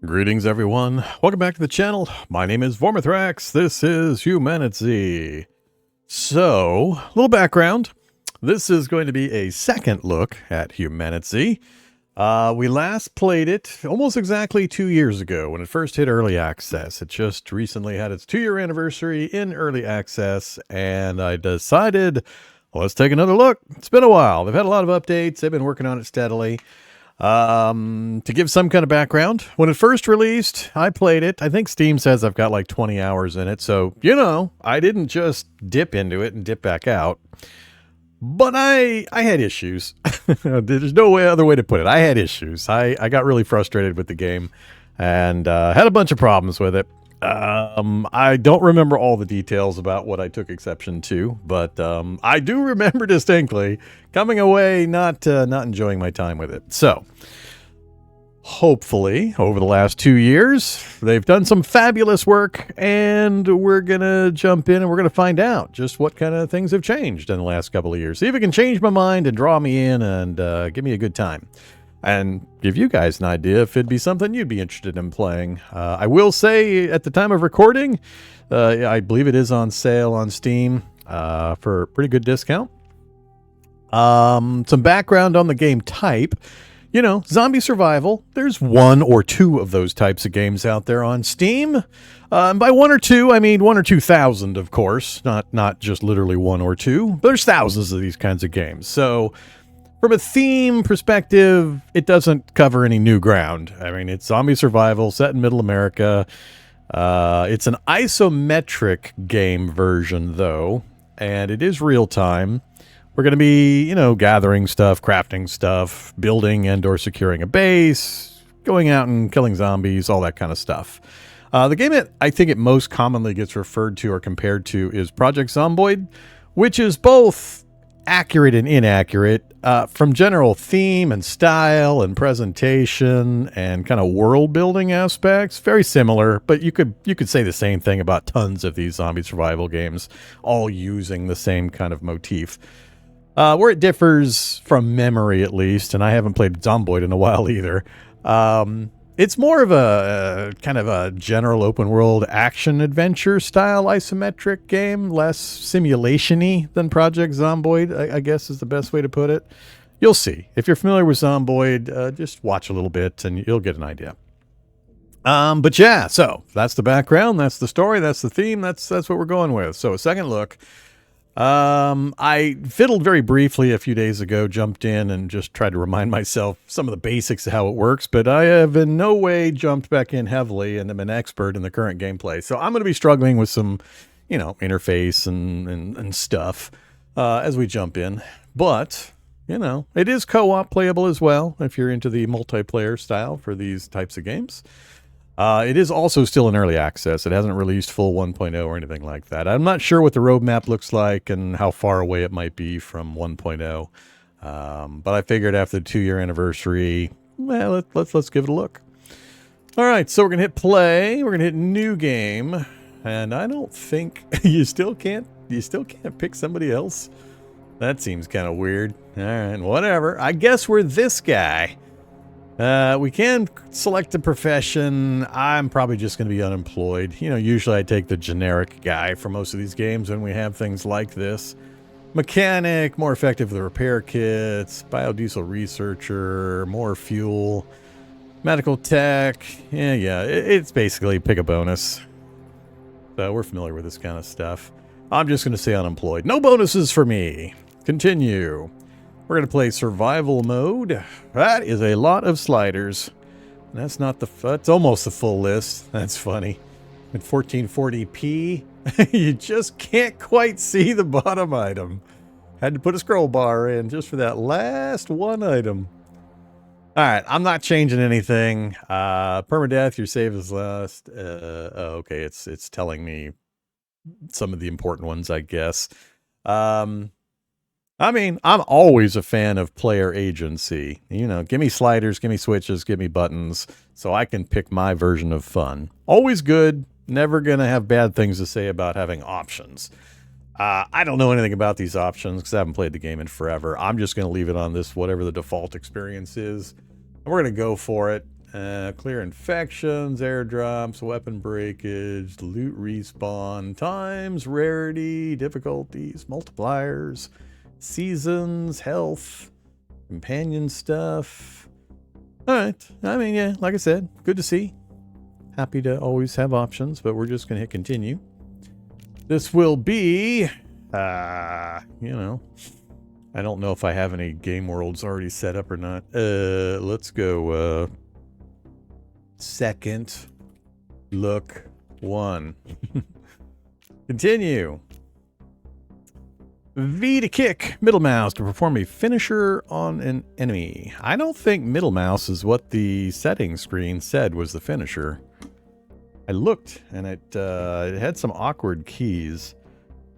Greetings, everyone. Welcome back to the channel. My name is Vorm. This is HumanitZ. So, a little background. This is going to be a second look at HumanitZ. We last played it almost exactly 2 years ago when it first hit early access. It just recently had its 2-year anniversary in early access, and I decided, let's take another look. It's been a while. They've had a lot of updates. They've been working on it steadily. To give some kind of background, when it first released, I played it. I think Steam says I've got like 20 hours in it. So, I didn't just dip into it and dip back out. But I had issues. There's no other way to put it. I had issues. I got really frustrated with the game and had a bunch of problems with it. I don't remember all the details about what I took exception to, but I do remember distinctly coming away not enjoying my time with it. So, hopefully, over the last 2 years, they've done some fabulous work, and we're going to jump in and we're going to find out just what kind of things have changed in the last couple of years. See if it can change my mind and draw me in and give me a good time. And give you guys an idea if it'd be something you'd be interested in playing. I will say, at the time of recording, I believe it is on sale on Steam for a pretty good discount. Some background on the game type. Zombie survival. There's 1 or 2 of those types of games out there on Steam. And by 1 or 2, I mean 1 or 2,000, of course. Not just literally 1 or 2. But there's thousands of these kinds of games. So, from a theme perspective, it doesn't cover any new ground. I mean, it's zombie survival set in Middle America. It's an isometric game version, though, and it is real time. We're going to be, gathering stuff, crafting stuff, building and or securing a base, going out and killing zombies, all that kind of stuff. The game that I think it most commonly gets referred to or compared to is Project Zomboid, which is both accurate and inaccurate from general theme and style and presentation and kind of world building aspects. Very similar, but you could say the same thing about tons of these zombie survival games, all using the same kind of motif. Where it differs from memory, at least, and I haven't played Zomboid in a while either. It's more of a kind of a general open world action adventure style isometric game, less simulation-y than Project Zomboid, I guess is the best way to put it. You'll see. If you're familiar with Zomboid, just watch a little bit and you'll get an idea. But yeah, so that's the background, that's the story, that's the theme, that's what we're going with. So a second look. I fiddled very briefly a few days ago, jumped in and just tried to remind myself some of the basics of how it works, but I have in no way jumped back in heavily and am an expert in the current gameplay. So I'm going to be struggling with some, interface and stuff, as we jump in, but it is co-op playable as well if you're into the multiplayer style for these types of games. It is also still in early access. It hasn't released full 1.0 or anything like that. I'm not sure what the roadmap looks like and how far away it might be from 1.0. But I figured after the 2-year anniversary, well, let's give it a look. All right, so we're gonna hit play. We're gonna hit new game, and I don't think you still can't pick somebody else. That seems kind of weird. All right, whatever. I guess we're this guy. We can select a profession. I'm probably just going to be unemployed. Usually I take the generic guy for most of these games when we have things like this. Mechanic, more effective with repair kits, biodiesel researcher, more fuel, medical tech. Yeah, it's basically pick a bonus. So we're familiar with this kind of stuff. I'm just going to say unemployed. No bonuses for me. Continue. We're going to play survival mode. That is a lot of sliders. That's almost the full list. That's funny. At 1440p, you just can't quite see the bottom item. Had to put a scroll bar in just for that last one item. All right, I'm not changing anything. Permadeath, your save is lost. Okay, it's telling me some of the important ones, I guess. I'm always a fan of player agency. Give me sliders, give me switches, give me buttons, so I can pick my version of fun. Always good. Never going to have bad things to say about having options. I don't know anything about these options because I haven't played the game in forever. I'm just going to leave it on this, whatever the default experience is. And we're going to go for it. Clear infections, airdrops, weapon breakage, loot respawn, times, rarity, difficulties, multipliers, seasons, health, companion stuff. Alright, I mean, yeah, like I said, good to see. Happy to always have options, but we're just going to hit continue. This will be, you know, I don't know if I have any game worlds already set up or not. Let's go, second look 1. Continue. V to kick, middle mouse to perform a finisher on an enemy. I don't think middle mouse is what the settings screen said was the finisher. I looked and it had some awkward keys.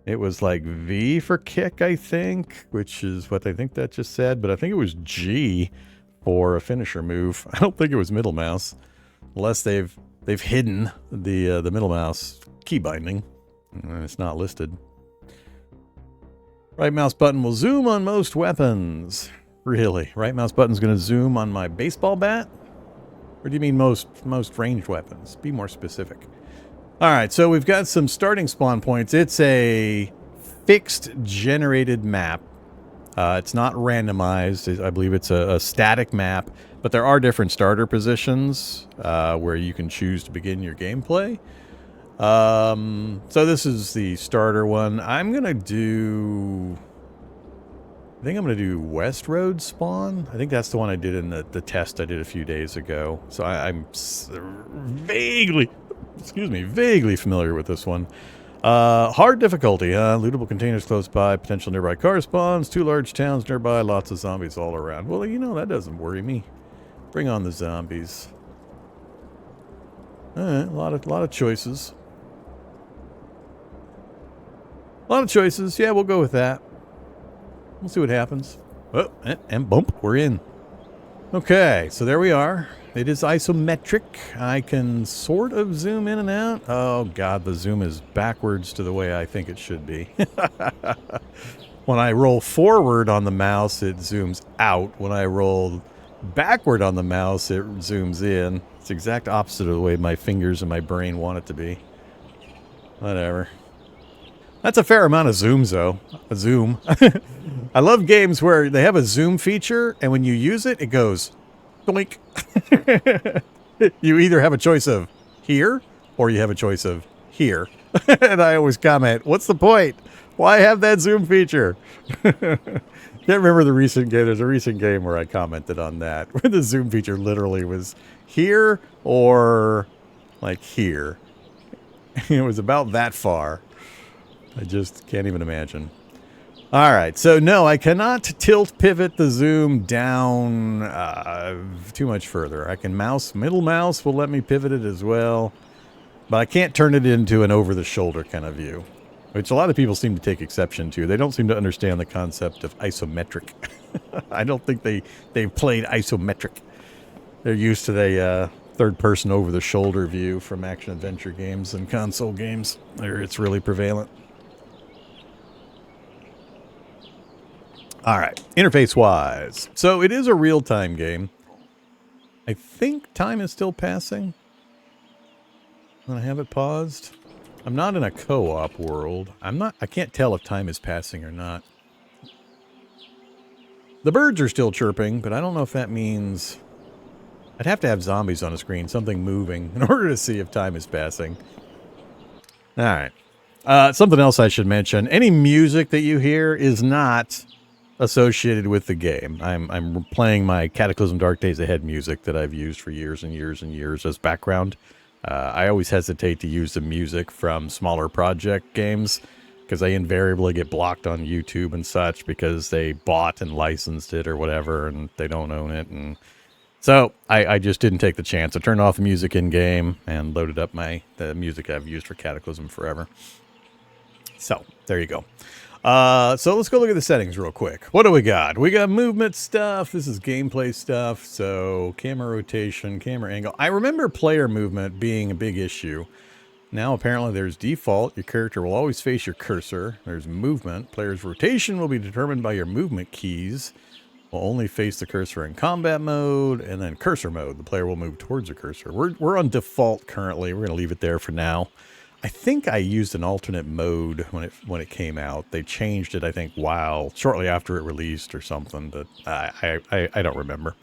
It was like V for kick, I think, which is what I think that just said, but I think it was G for a finisher move. I don't think it was middle mouse, unless they've hidden the middle mouse key binding and it's not listed. Right mouse button will zoom on most weapons. Really? Right mouse button's going to zoom on my baseball bat? Or do you mean most ranged weapons? Be more specific. Alright, so we've got some starting spawn points. It's a fixed generated map. It's not randomized. I believe it's a static map. But there are different starter positions where you can choose to begin your gameplay. So this is the starter one. I'm going to do... I think I'm going to do West Road spawn. I think that's the one I did in the test I did a few days ago. So I'm vaguely familiar with this one. Hard difficulty, lootable containers close by, potential nearby car spawns, 2 large towns nearby, lots of zombies all around. Well, you know, that doesn't worry me. Bring on the zombies. Alright, a lot of choices. A lot of choices. Yeah, we'll go with that. We'll see what happens. Oh, and bump, we're in. Okay, so there we are. It is isometric. I can sort of zoom in and out. Oh god, the zoom is backwards to the way I think it should be. When I roll forward on the mouse, it zooms out. When I roll backward on the mouse, it zooms in. It's the exact opposite of the way my fingers and my brain want it to be. Whatever. That's a fair amount of zooms, though. A zoom. I love games where they have a zoom feature, and when you use it, it goes doink. You either have a choice of here, or you have a choice of here. And I always comment, what's the point? Why have that zoom feature? Can't remember the recent game. There's a recent game where I commented on that, where the zoom feature literally was here or like here. It was about that far. I just can't even imagine. All right, so no, I cannot tilt pivot the zoom down too much further. I can middle mouse will let me pivot it as well, but I can't turn it into an over-the-shoulder kind of view, which a lot of people seem to take exception to. They don't seem to understand the concept of isometric. I don't think they've played isometric. They're used to the third-person over-the-shoulder view from action-adventure games and console games. It's really prevalent. All right, interface-wise. So it is a real-time game. I think time is still passing. I'm going to have it paused. I'm not in a co-op world. I can't tell if time is passing or not. The birds are still chirping, but I don't know if that means... I'd have to have zombies on a screen, something moving, in order to see if time is passing. All right. Something else I should mention. Any music that you hear is not associated with the game. I'm playing my Cataclysm Dark Days Ahead music that I've used for years and years and years as background. I always hesitate to use the music from smaller project games because they invariably get blocked on YouTube and such because they bought and licensed it or whatever and they don't own it. And so I just didn't take the chance. I turned off the music in-game and loaded up the music I've used for Cataclysm forever. So there you go. So let's go look at the settings real quick. What do we got? We got movement stuff. This is gameplay stuff. So camera rotation, camera angle. I remember player movement being a big issue. Now apparently there's default. Your character will always face your cursor. There's movement. Player's rotation will be determined by your movement keys. will only face the cursor in combat mode, and then cursor mode. The player will move towards the cursor. We're on default currently. We're going to leave it there for now. I think I used an alternate mode when it came out. They changed it, I think, shortly after it released or something, but I don't remember.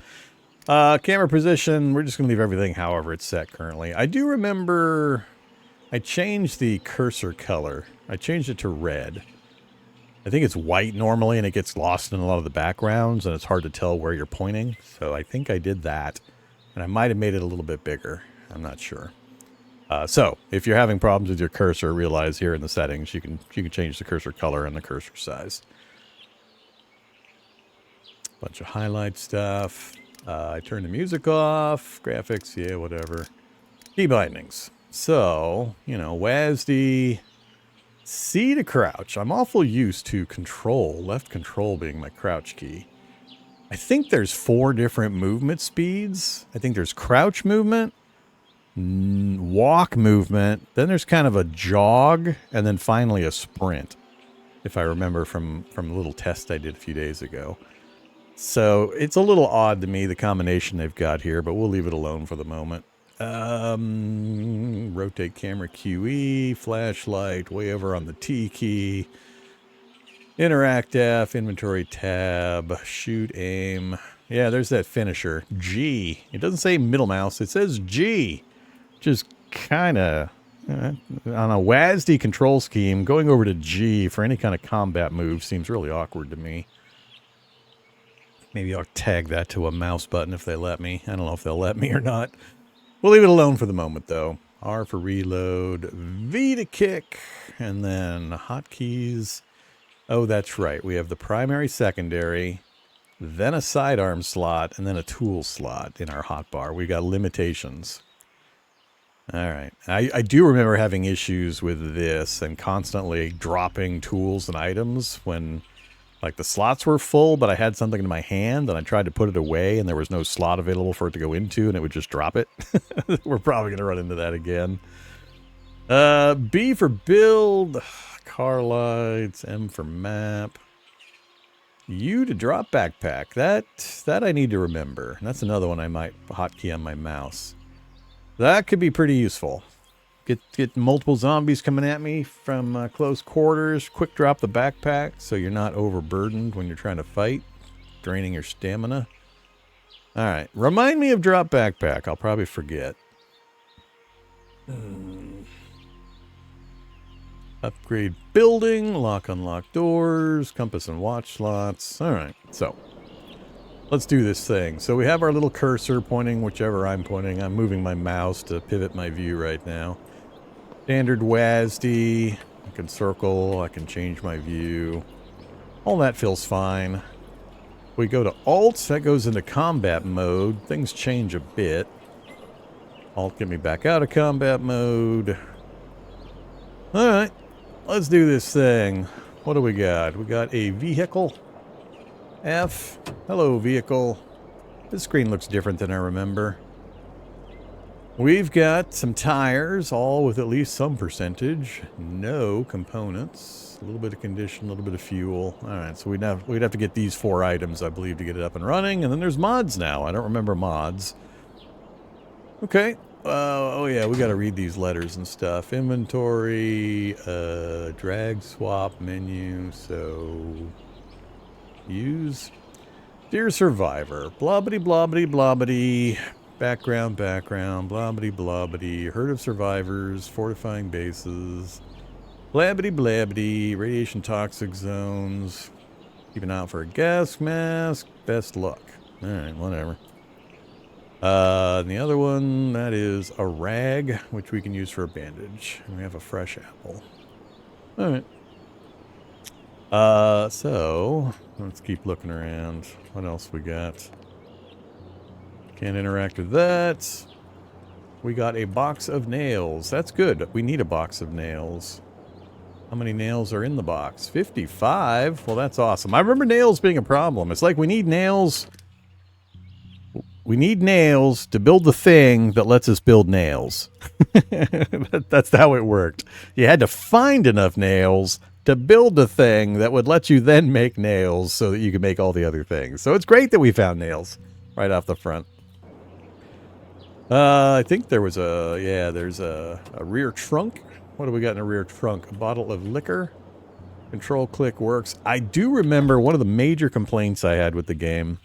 Camera position, we're just going to leave everything however it's set currently. I do remember I changed the cursor color. I changed it to red. I think it's white normally, and it gets lost in a lot of the backgrounds, and it's hard to tell where you're pointing. So I think I did that, and I might have made it a little bit bigger. I'm not sure. So if you're having problems with your cursor, realize here in the settings you can change the cursor color and the cursor size. Bunch of highlight stuff. I turned the music off. Graphics, yeah, whatever. Key bindings. So, you know, WASD, C to crouch. I'm awful used to control, left control being my crouch key. I think there's 4 different movement speeds. I think there's crouch movement, walk movement, then there's kind of a jog, and then finally a sprint, if I remember from a little test I did a few days ago. So it's a little odd to me, the combination they've got here, but we'll leave it alone for the moment. Rotate camera QE, flashlight, way over on the T key, interact F, inventory tab, shoot, aim. Yeah, there's that finisher, G. It doesn't say middle mouse, it says G. Just kind of, on a WASD control scheme, going over to G for any kind of combat move seems really awkward to me. Maybe I'll tag that to a mouse button if they let me. I don't know if they'll let me or not. We'll leave it alone for the moment, though. R for reload, V to kick, and then hotkeys. Oh, that's right. We have the primary, secondary, then a sidearm slot, and then a tool slot in our hotbar. We got limitations. All right. I do remember having issues with this and constantly dropping tools and items when, like, the slots were full, but I had something in my hand and I tried to put it away and there was no slot available for it to go into and it would just drop it. We're probably going to run into that again. B for build, car lights, M for map. U to drop backpack. That I need to remember. And that's another one I might hotkey on my mouse. That could be pretty useful. Get multiple zombies coming at me from close quarters. Quick drop the backpack so you're not overburdened when you're trying to fight, draining your stamina. All right, remind me of drop backpack. I'll probably forget. Upgrade building, lock unlock doors, compass and watch slots. All right, so let's do this thing. So we have our little cursor pointing whichever I'm pointing. I'm moving my mouse to pivot my view right now. Standard WASD. I can circle. I can change my view. All that feels fine. We go to Alt. That goes into combat mode. Things change a bit. Alt get me back out of combat mode. All right. Let's do this thing. What do we got? We got a vehicle. F. Hello, vehicle. This screen looks different than I remember. We've got some tires, all with at least some percentage. No components. A little bit of condition, a little bit of fuel. All right, so we'd have to get these 4 items, I believe, to get it up and running. And then there's mods now. I don't remember mods. Okay. Oh, yeah, we got to read these letters and stuff. Inventory, drag, swap, menu, so... Use. Dear Survivor. Blobbity, blobbity, blobbity. Background, blobbity, blobbity. Herd of survivors. Fortifying bases. Blabbity, blabbity. Radiation toxic zones. Keep an eye out for a gas mask. Best luck. Alright, whatever. And the other one, that is a rag, which we can use for a bandage. And we have a fresh apple. Alright. So let's keep looking around. What else we got? Can't interact with that. We got a box of nails. That's good. We need a box of nails. How many nails are in the box? 55. Well, that's awesome. I remember nails being a problem. It's like we need nails. We need nails to build the thing that lets us build nails. That's how it worked. You had to find enough nails to build a thing that would let you then make nails so that you can make all the other things. So it's great that we found nails right off the front. I think there was there's a rear trunk. What do we got in a rear trunk? A bottle of liquor. Control click works. I do remember one of the major complaints I had with the game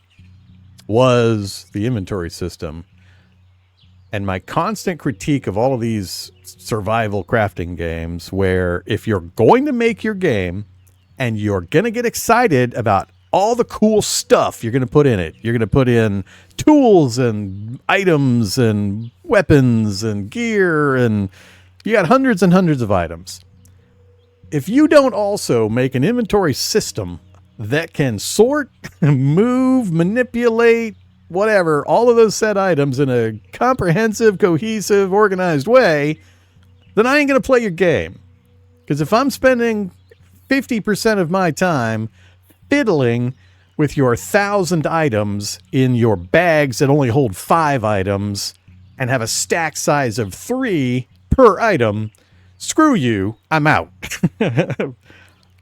was the inventory system. And my constant critique of all of these survival crafting games, where if you're going to make your game and you're going to get excited about all the cool stuff you're going to put in it, you're going to put in tools and items and weapons and gear, and you got hundreds and hundreds of items. If you don't also make an inventory system that can sort, move, manipulate, whatever, all of those set items in a comprehensive, cohesive, organized way, then I ain't going to play your game. Because if I'm spending 50% of my time fiddling with your 1,000 items in your bags that only hold 5 items and have a stack size of 3 per item, screw you, I'm out.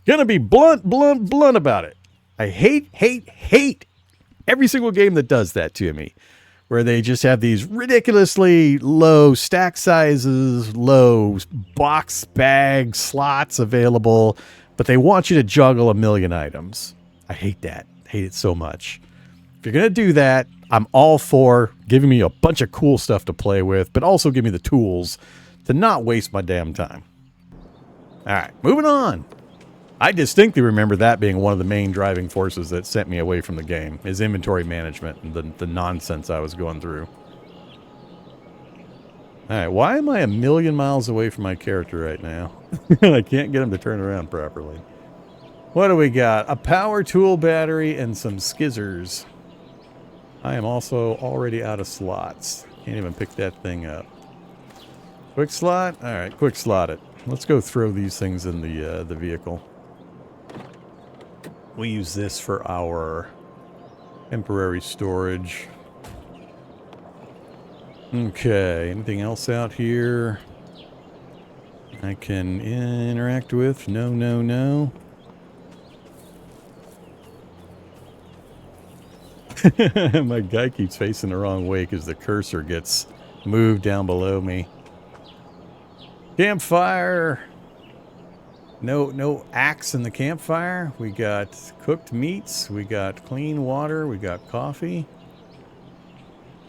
Gonna be blunt about it. I hate every single game that does that to me, where they just have these ridiculously low stack sizes, low box bag slots available, but they want you to juggle a million items. I hate that. I hate it so much. If you're going to do that, I'm all for giving me a bunch of cool stuff to play with, but also give me the tools to not waste my damn time. All right, moving on. I distinctly remember that being one of the main driving forces that sent me away from the game, is inventory management and the nonsense I was going through. All right, why am I a million miles away from my character right now? I can't get him to turn around properly. What do we got? A power tool battery and some skizzers. I am also already out of slots. Can't even pick that thing up. Quick slot? All right, quick slot it. Let's go throw these things in the vehicle. We use this for our temporary storage. Okay, anything else out here I can interact with? No. My guy keeps facing the wrong way because the cursor gets moved down below me. Campfire. No axe in the campfire. We got cooked meats. We got clean water. We got coffee.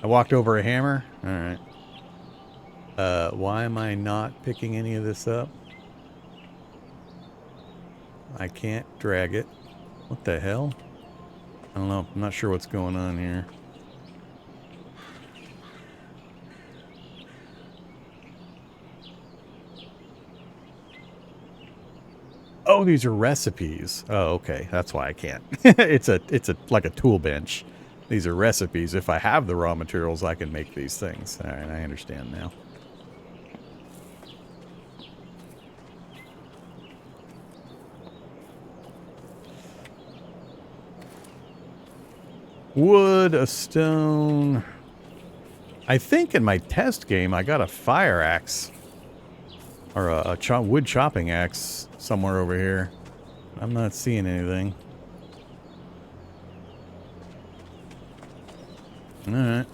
I walked over a hammer. All right. Why am I not picking any of this up? I can't drag it. What the hell? I don't know. I'm not sure what's going on here. Oh, these are recipes. Oh, okay. That's why I can't. It's like a tool bench. These are recipes. If I have the raw materials, I can make these things. All right, I understand now. Wood, a stone. I think in my test game I got a fire axe. Or a wood chopping axe somewhere over here. I'm not seeing anything. Alright.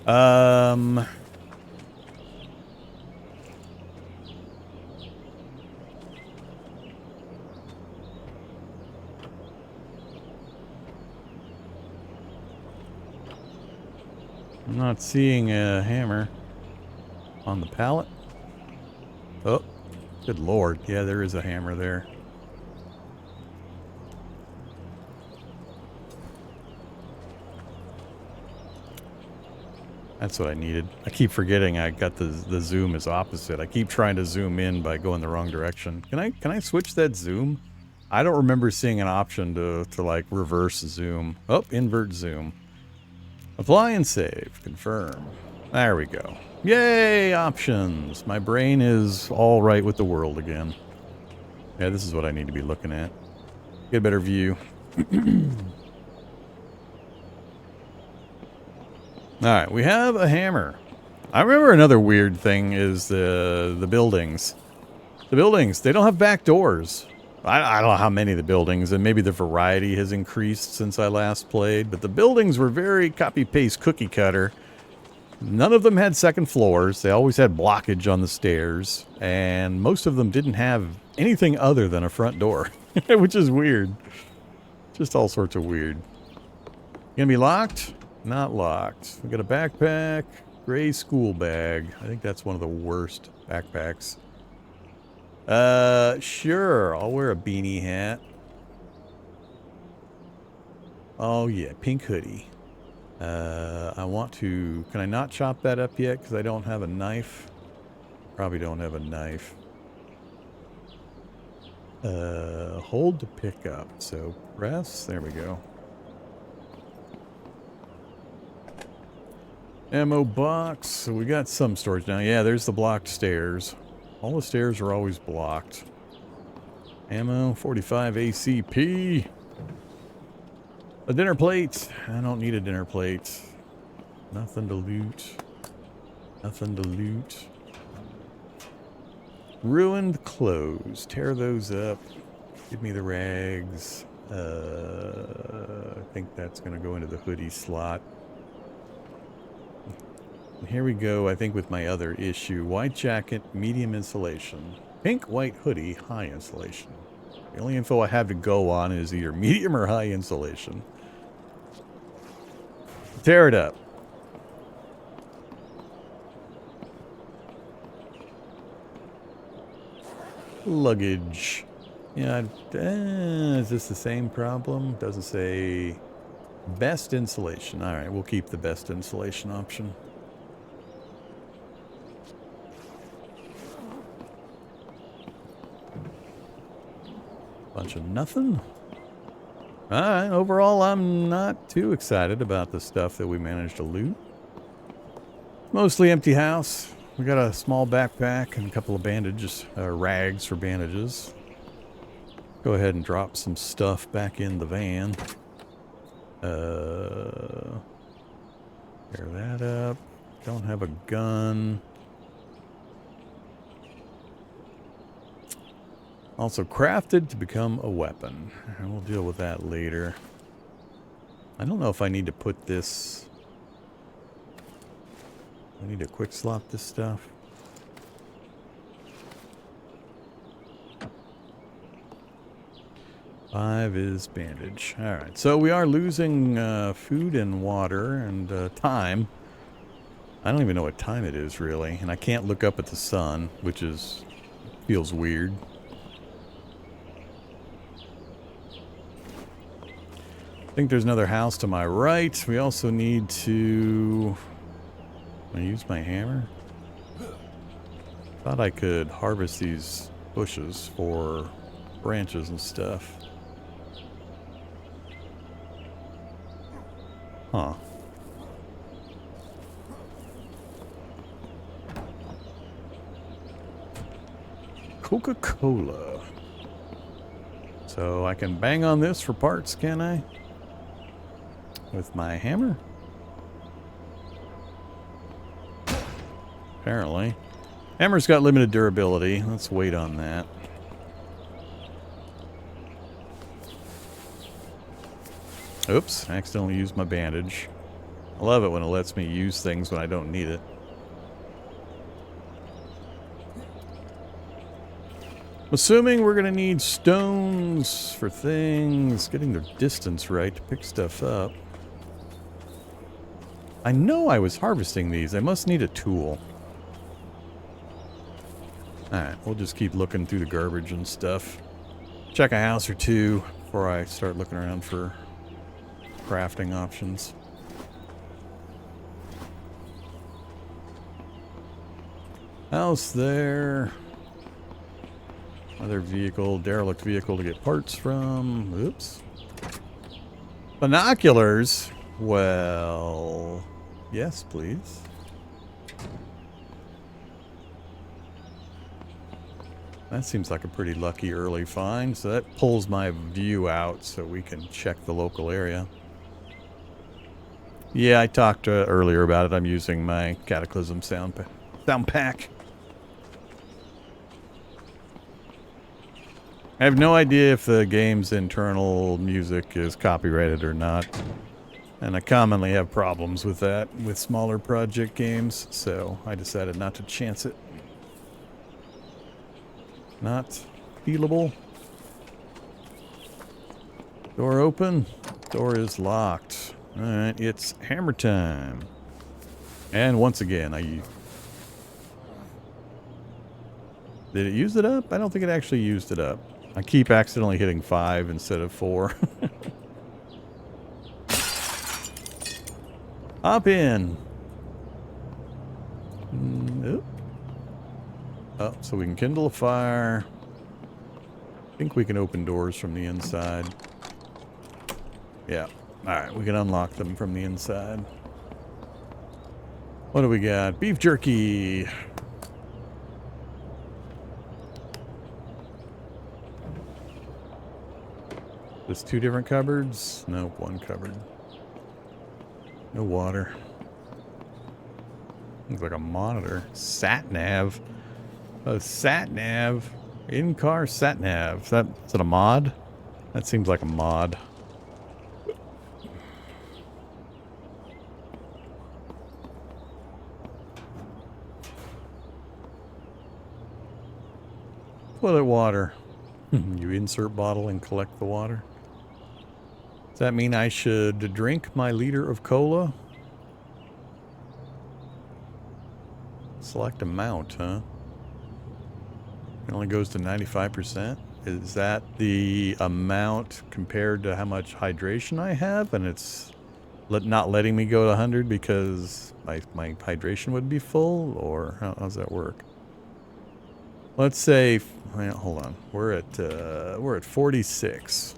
I'm not seeing a hammer on the pallet. Oh, good lord. Yeah, there is a hammer there. That's what I needed. I keep forgetting I got the zoom is opposite. I keep trying to zoom in by going the wrong direction. Can I switch that zoom? I don't remember seeing an option to like reverse zoom. Oh, invert zoom. Apply and save. Confirm. There we go. Yay, options. My brain is all right with the world again. Yeah, this is what I need to be looking at. Get a better view. Alright, we have a hammer. I remember another weird thing is the buildings. The buildings, they don't have back doors. I don't know how many of the buildings, and maybe the variety has increased since I last played, but the buildings were very copy-paste cookie cutter. None of them had second floors. They always had blockage on the stairs, and most of them didn't have anything other than a front door, which is weird. Just all sorts of weird. Gonna be locked? Not locked. We got a backpack, gray school bag. I think that's one of the worst backpacks. Sure. I'll wear a beanie hat. Oh, yeah. Pink hoodie. I want to... Can I not chop that up yet? Because I don't have a knife. Probably don't have a knife. Hold to pick up. So, press. There we go. Ammo box. So we got some storage now. Yeah, there's the blocked stairs. All the stairs are always blocked. Ammo, 45 ACP. A dinner plate. I don't need a dinner plate. Nothing to loot. Nothing to loot. Ruined clothes. Tear those up. Give me the rags. I think that's going to go into the hoodie slot. Here we go, I think, with my other issue. White jacket, medium insulation. Pink, white hoodie, high insulation. The only info I have to go on is either medium or high insulation. Tear it up. Luggage. Yeah, is this the same problem? Doesn't say best insulation. All right, we'll keep the best insulation option. Bunch of nothing. Alright, overall I'm not too excited about the stuff that we managed to loot. Mostly empty house. We got a small backpack and a couple of bandages, rags for bandages. Go ahead and drop some stuff back in the van. Tear that up. Don't have a gun. Also crafted to become a weapon. And we'll deal with that later. I don't know if I need to put this... I need to quick slot this stuff. Five is bandage. Alright, so we are losing food and water and time. I don't even know what time it is, really. And I can't look up at the sun, which is... feels weird. I think there's another house to my right. We also need to... Can I use my hammer? Thought I could harvest these bushes for branches and stuff. Huh. Coca-Cola. So I can bang on this for parts, can I? With my hammer? Apparently. Hammer's got limited durability. Let's wait on that. Oops, I accidentally used my bandage. I love it when it lets me use things when I don't need it. I'm assuming we're going to need stones for things. Getting the distance right to pick stuff up. I know I was harvesting these. I must need a tool. Alright, we'll just keep looking through the garbage and stuff. Check a house or two before I start looking around for crafting options. House there. Another vehicle, derelict vehicle to get parts from. Oops. Binoculars? Well, yes, please. That seems like a pretty lucky early find, so that pulls my view out so we can check the local area. Yeah, I talked earlier about it. I'm using my Cataclysm sound pack. I have no idea if the game's internal music is copyrighted or not. And I commonly have problems with that with smaller project games, so I decided not to chance it. Not feelable. Door open. Door is locked. Alright, it's hammer time. And once again, did it use it up? I don't think it actually used it up. I keep accidentally hitting 5 instead of 4. Hop in. Nope. Oh, so we can kindle a fire. I think we can open doors from the inside. Yeah. Alright, we can unlock them from the inside. What do we got? Beef jerky. There's 2 different cupboards? Nope, 1 cupboard. No water. Looks like a monitor. Sat nav. A sat nav. In-car sat nav. Is that a mod? That seems like a mod. Toilet water. You insert bottle and collect the water. Does that mean I should drink my liter of cola? Select amount, huh? It only goes to 95%. Is that the amount compared to how much hydration I have? And it's not letting me go to 100 because my hydration would be full? Or how does that work? Let's say, well, hold on. We're at 46.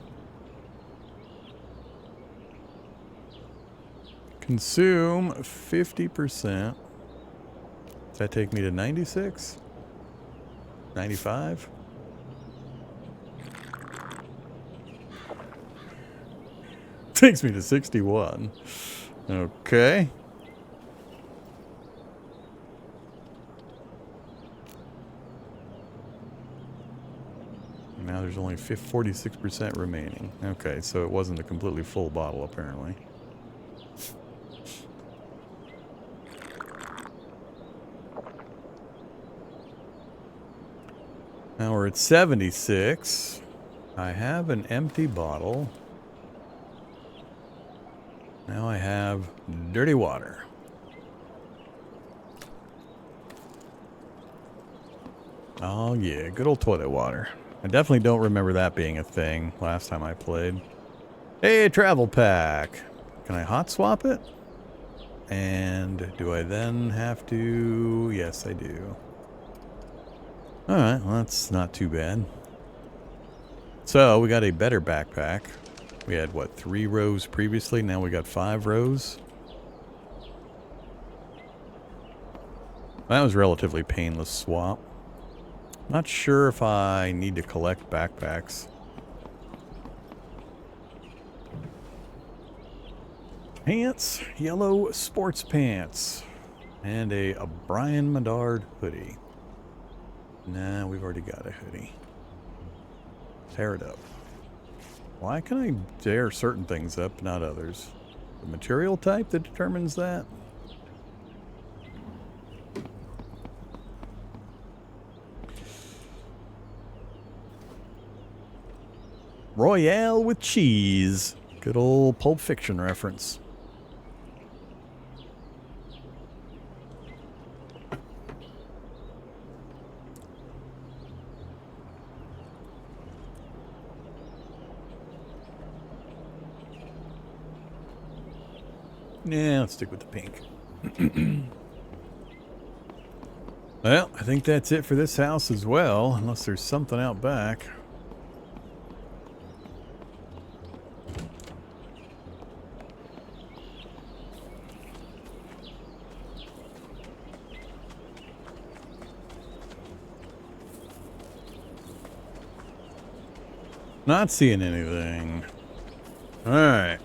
Consume 50%. Does that take me to 96? 95? Takes me to 61. Okay. Now there's only 46% remaining. Okay, so it wasn't a completely full bottle apparently. Now we're at 76. I have an empty bottle. Now I have dirty water. Oh yeah, good old toilet water. I definitely don't remember that being a thing last time I played. Hey, travel pack. Can I hot swap it? And do I then have to? Yes, I do. Alright, well that's not too bad. So, we got a better backpack. We had, what, 3 rows previously? Now we got 5 rows. That was a relatively painless swap. Not sure if I need to collect backpacks. Pants, yellow sports pants, and a Brian Medard hoodie. Nah, we've already got a hoodie. Tear it up. Why can I tear certain things up, not others? The material type that determines that? Royale with cheese. Good old Pulp Fiction reference. Yeah, let's stick with the pink. Well, I think that's it for this house as well, unless there's something out back. Not seeing anything. Alright.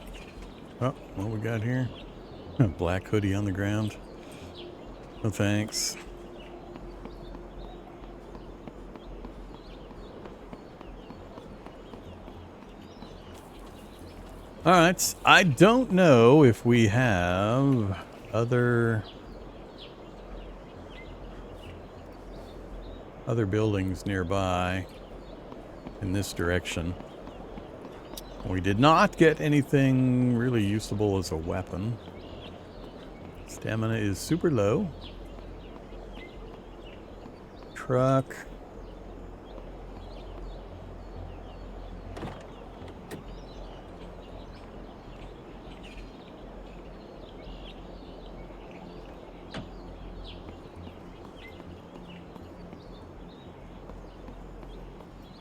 Oh, what we got here? A black hoodie on the ground. No thanks. All right. I don't know if we have other buildings nearby in this direction. We did not get anything really usable as a weapon. Stamina is super low. Truck.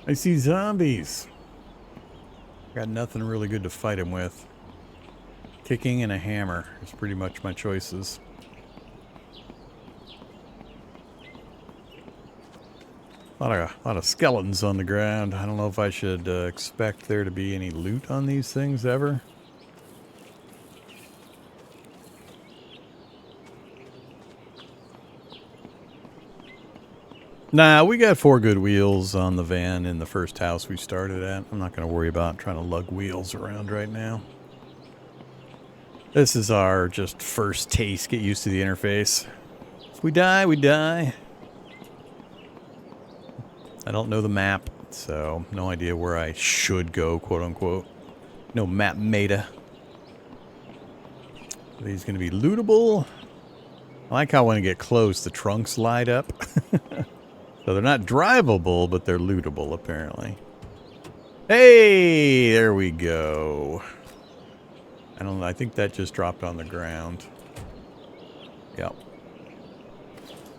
I see zombies. Got nothing really good to fight him with. Kicking and a hammer is pretty much my choices. A lot of skeletons on the ground. I don't know if I should expect there to be any loot on these things ever. Nah, we got 4 good wheels on the van in the first house we started at. I'm not going to worry about trying to lug wheels around right now. This is our just first taste. Get used to the interface. If we die, we die. I don't know the map, so no idea where I should go, quote unquote. No map meta. Are these going to be lootable? I like how when I get close, the trunks light up. So they're not drivable, but they're lootable, apparently. Hey, there we go. I don't know. I think that just dropped on the ground. Yep.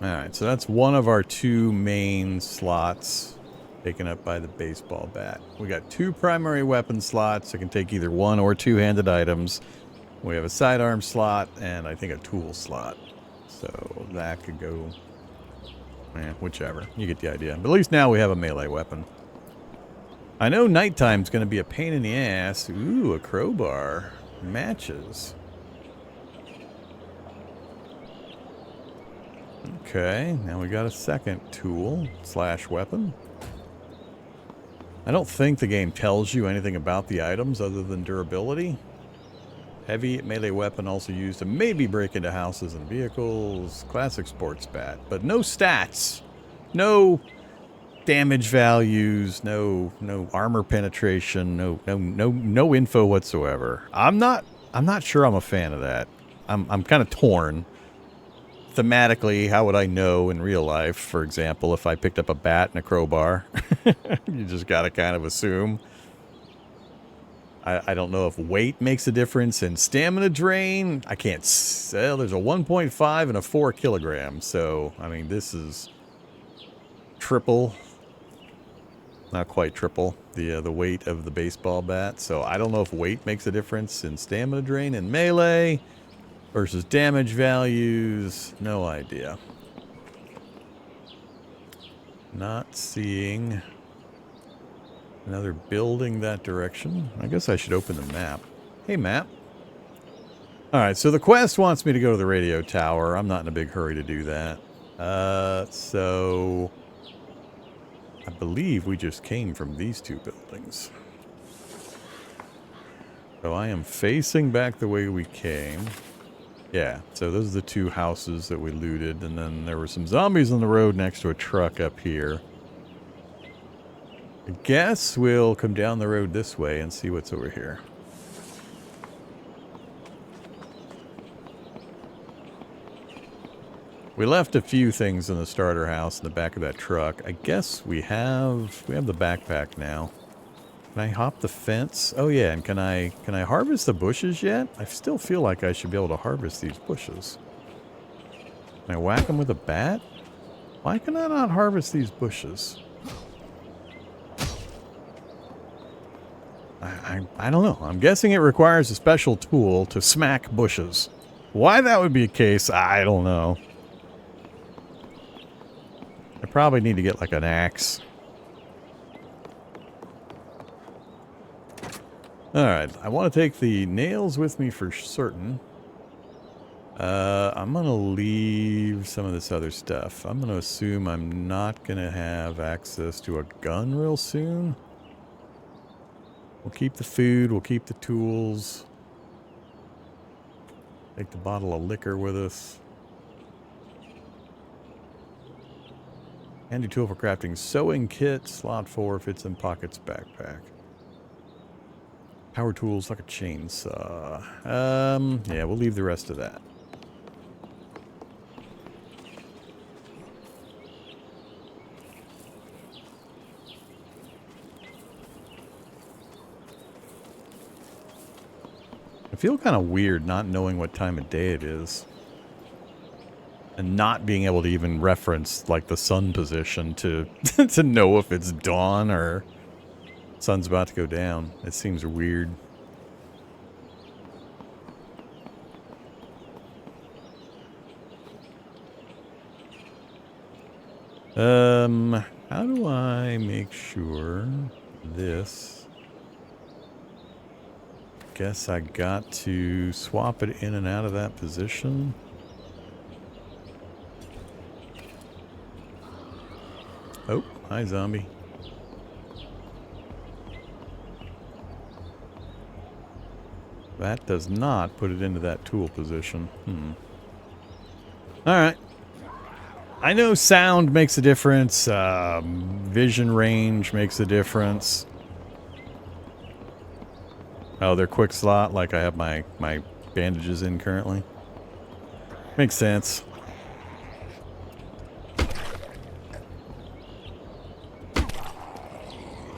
Alright, so that's one of our 2 main slots taken up by the baseball bat. We got 2 primary weapon slots. I can take either 1 or 2-handed items. We have a sidearm slot and I think a tool slot. So that could go... whichever. You get the idea. But at least now we have a melee weapon. I know nighttime's going to be a pain in the ass. Ooh, a crowbar. Matches. Okay, now we got a second tool / weapon. I don't think the game tells you anything about the items other than durability. Heavy melee weapon also used to maybe break into houses and vehicles. Classic sports bat. But no stats. No damage values. No armor penetration. No info whatsoever. I'm not sure I'm a fan of that. I'm kind of torn. Thematically, how would I know in real life, for example, if I picked up a bat and a crowbar? You just gotta kind of assume. I don't know if weight makes a difference in stamina drain. I can't sell. There's a 1.5 and a 4 kilogram. So, I mean, this is triple. Not quite triple the weight of the baseball bat. So, I don't know if weight makes a difference in stamina drain and melee versus damage values. No idea. Not seeing... another building that direction. I guess I should open the map. Hey, map. Alright, so the quest wants me to go to the radio tower. I'm not in a big hurry to do that. So... I believe we just came from these 2 buildings. So I am facing back the way we came. Yeah, so those are the 2 houses that we looted. And then there were some zombies on the road next to a truck up here. I guess we'll come down the road this way and see what's over here. We left a few things in the starter house in the back of that truck. I guess we have the backpack now. Can I hop the fence? Oh yeah, and can I harvest the bushes yet? I still feel like I should be able to harvest these bushes. Can I whack them with a bat? Why can I not harvest these bushes? I don't know. I'm guessing it requires a special tool to smack bushes. Why that would be the case, I don't know. I probably need to get like an axe. Alright, I want to take the nails with me for certain. I'm going to leave some of this other stuff. I'm going to assume I'm not going to have access to a gun real soon. We'll keep the food. We'll keep the tools. Take the bottle of liquor with us. Handy tool for crafting. Sewing kit. Slot 4 fits in pockets. Backpack. Power tools like a chainsaw. Yeah, we'll leave the rest of that. I feel kind of weird not knowing what time of day it is. And not being able to even reference, like, the sun position to, to know if it's dawn or sun's about to go down. It seems weird. How do I make sure this... Guess I got to swap it in and out of that position. Oh, hi zombie. That does not put it into that tool position. Alright. I know sound makes a difference. Vision range makes a difference. Oh, they're quick slot, like I have my bandages in currently. Makes sense.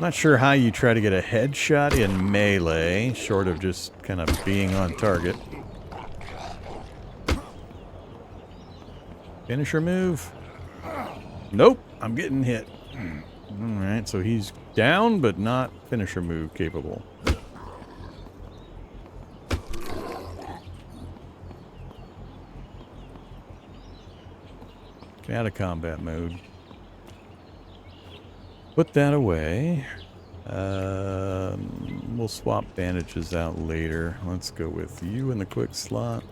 Not sure how you try to get a headshot in melee, short of just kind of being on target. Finisher move? Nope, I'm getting hit. Alright, so he's down, but not finisher move capable. Out of combat mode. Put that away. We'll swap bandages out later. Let's go with you in the quick slot.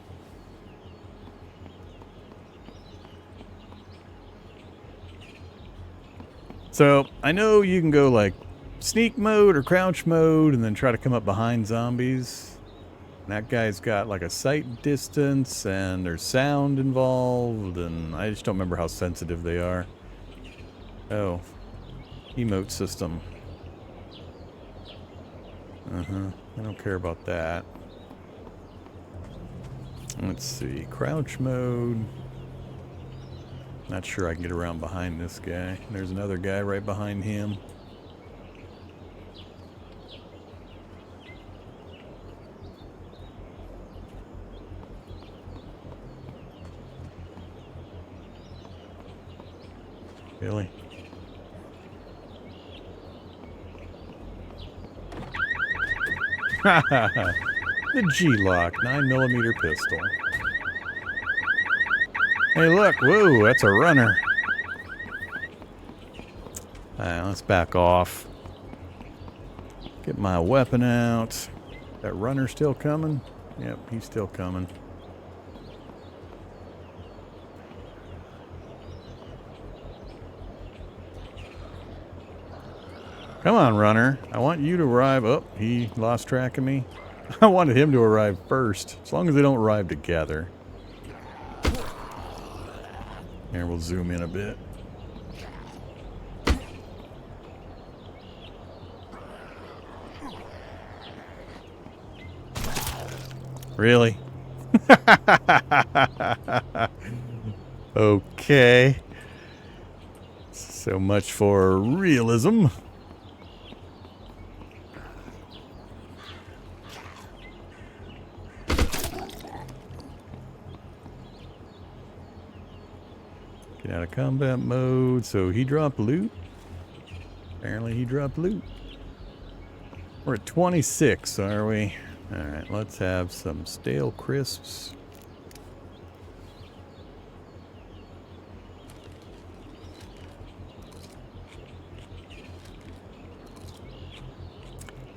So, I know you can go like sneak mode or crouch mode and then try to come up behind zombies. That guy's got like a sight distance and there's sound involved and I just don't remember how sensitive they are. Oh. Emote system. I don't care about that. Let's see. Crouch mode. Not sure I can get around behind this guy. There's another guy right behind him. Really? The G-Lock 9mm pistol. Hey look, whoa, that's a runner. Let's back off. Get my weapon out. That runner still coming? Yep, he's still coming. Come on, runner. I want you to arrive. Oh, he lost track of me. I wanted him to arrive first. As long as they don't arrive together. Here, we'll zoom in a bit. Really? Okay. So much for realism. Get out of combat mode. So he dropped loot. Apparently he dropped loot. We're at 26, are we? Alright, let's have some stale crisps.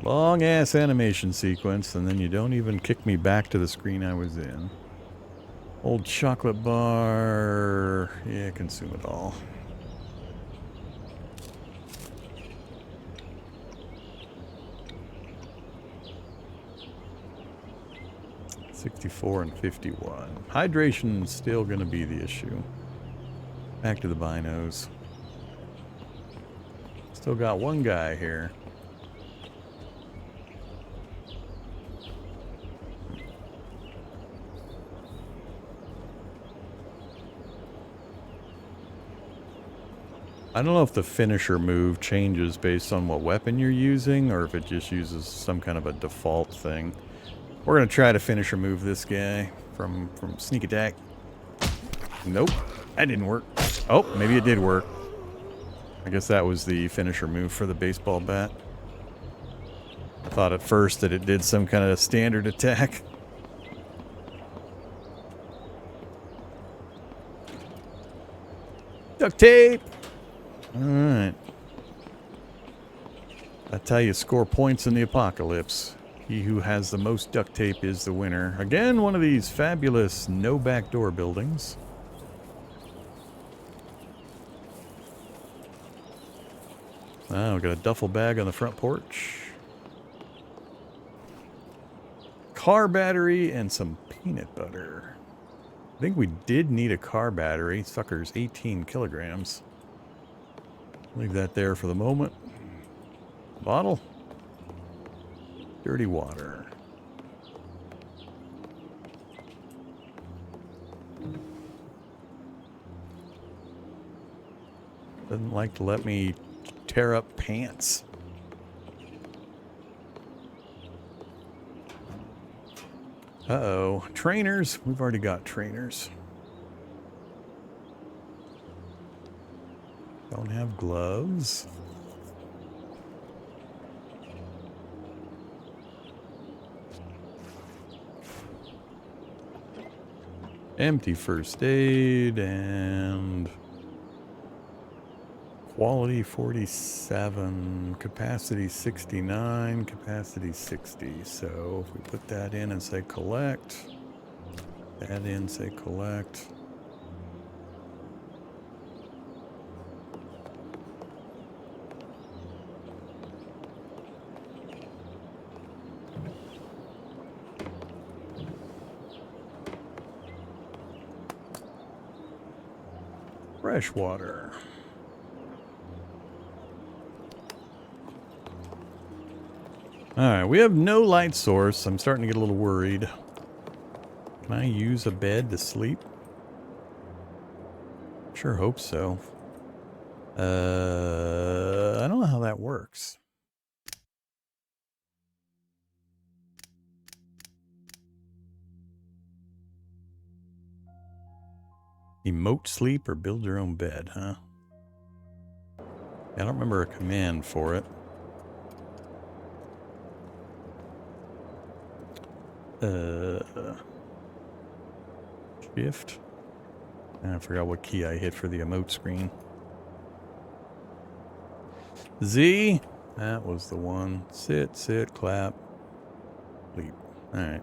Long ass animation sequence, and then you don't even kick me back to the screen I was in. Old chocolate bar. Yeah, consume it all. 64 and 51. Hydration's still going to be the issue. Back to the binos. Still got one guy here. I don't know if the finisher move changes based on what weapon you're using, or if it just uses some kind of a default thing. We're going to try to finisher move this guy from sneak attack. Nope, that didn't work. Oh, maybe it did work. I guess that was the finisher move for the baseball bat. I thought at first that it did some kind of standard attack. Duct tape! Alright. That's how you score points in the apocalypse. He who has the most duct tape is the winner. Again, one of these fabulous no backdoor buildings. Oh, we got a duffel bag on the front porch. Car battery and some peanut butter. I think we did need a car battery. Sucker's 18 kilograms. Leave that there for the moment. Bottle. Dirty water. Doesn't like to let me tear up pants. Uh-oh. Trainers. We've already got trainers. Don't have gloves. Empty first aid and quality 47, capacity 69, capacity 60. So if we put that in and say collect, add in, say collect. Fresh water. Alright, we have no light source. I'm starting to get a little worried. Can I use a bed to sleep? Sure hope so. I don't know how that works. Emote sleep or build your own bed, huh? I don't remember a command for it. Shift. I forgot what key I hit for the emote screen. Z. That was the one. Sit, sit, clap, sleep. All right.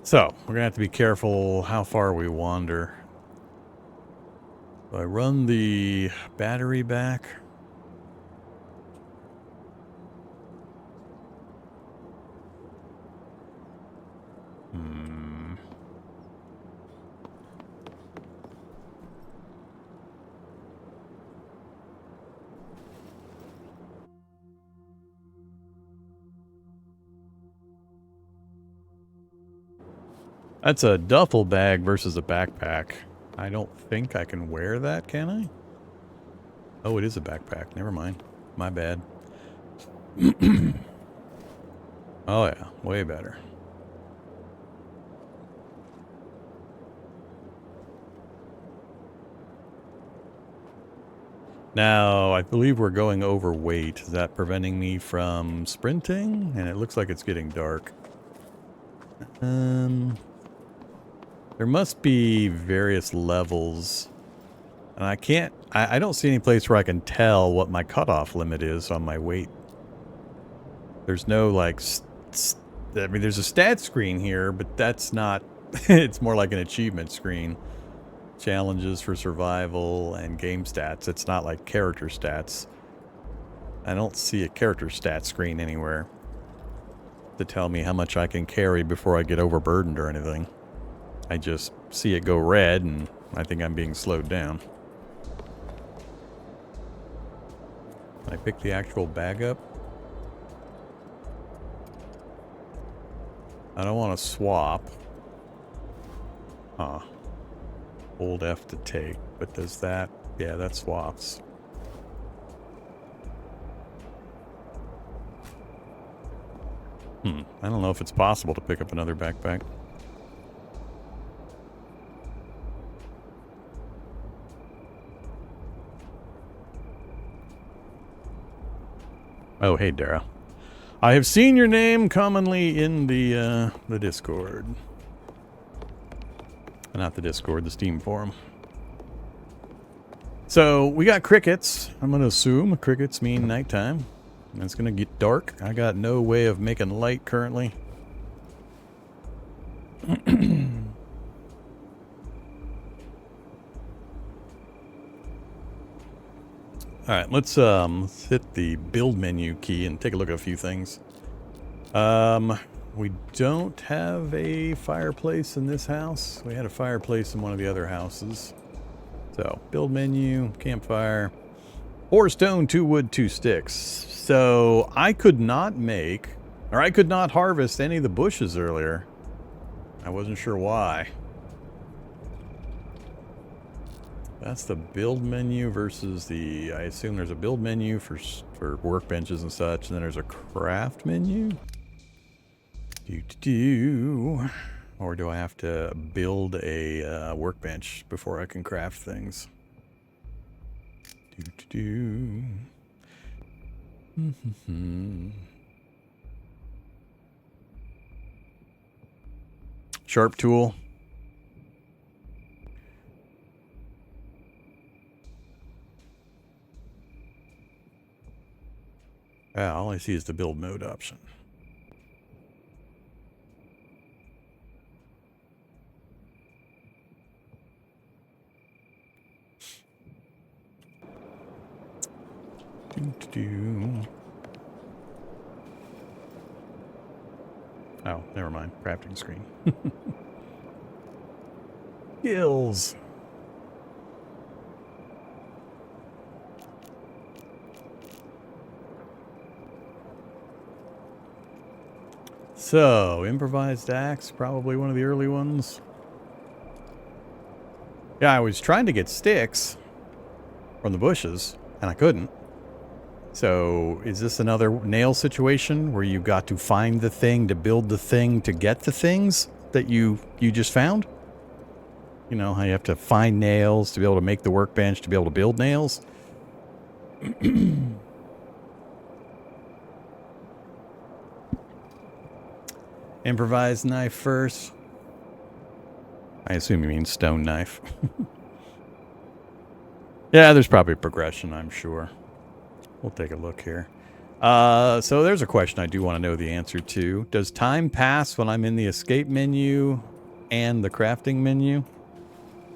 So, we're going to have to be careful how far we wander. So I run the battery back. That's a duffel bag versus a backpack. I don't think I can wear that, can I? Oh, it is a backpack. Never mind. My bad. Oh yeah, way better. Now, I believe we're going overweight. Is that preventing me from sprinting? And it looks like it's getting dark. There must be various levels. And I don't see any place where I can tell what my cutoff limit is on my weight. There's no, like, I mean, there's a stat screen here, but that's not, it's more like an achievement screen. Challenges for survival and game stats. It's not like character stats. I don't see a character stat screen anywhere to tell me how much I can carry before I get overburdened or anything. I just see it go red, and I think I'm being slowed down. Can I pick the actual bag up? I don't want to swap. Huh. Hold F to take, but does that... Yeah, that swaps. I don't know if it's possible to pick up another backpack. Oh, hey, Dara. I have seen your name commonly in the Discord. Not the Discord, the Steam forum. So, we got crickets. I'm going to assume crickets mean nighttime. And it's going to get dark. I got no way of making light currently. Alright, let's hit the build menu key and take a look at a few things. We don't have a fireplace in this house. We had a fireplace in one of the other houses. So, build menu, campfire, 4 stone, 2 wood, 2 sticks. So, I could not make, or I could not harvest any of the bushes earlier. I wasn't sure why. That's the build menu versus the, I assume there's a build menu for workbenches and such, and then there's a craft menu. Or do I have to build a workbench before I can craft things? Sharp tool. Yeah, all I see is the build mode option. Oh, never mind. Crafting screen. Skills. So, improvised axe, probably one of the early ones. Yeah, I was trying to get sticks from the bushes, and I couldn't. So, is this another nail situation where you got to find the thing to build the thing to get the things that you just found? You know, how you have to find nails to be able to make the workbench, to be able to build nails? Improvised knife first. I assume you mean stone knife. Yeah, there's probably progression, I'm sure. We'll take a look here. So there's a question I do want to know the answer to. Does time pass when I'm in the escape menu and the crafting menu?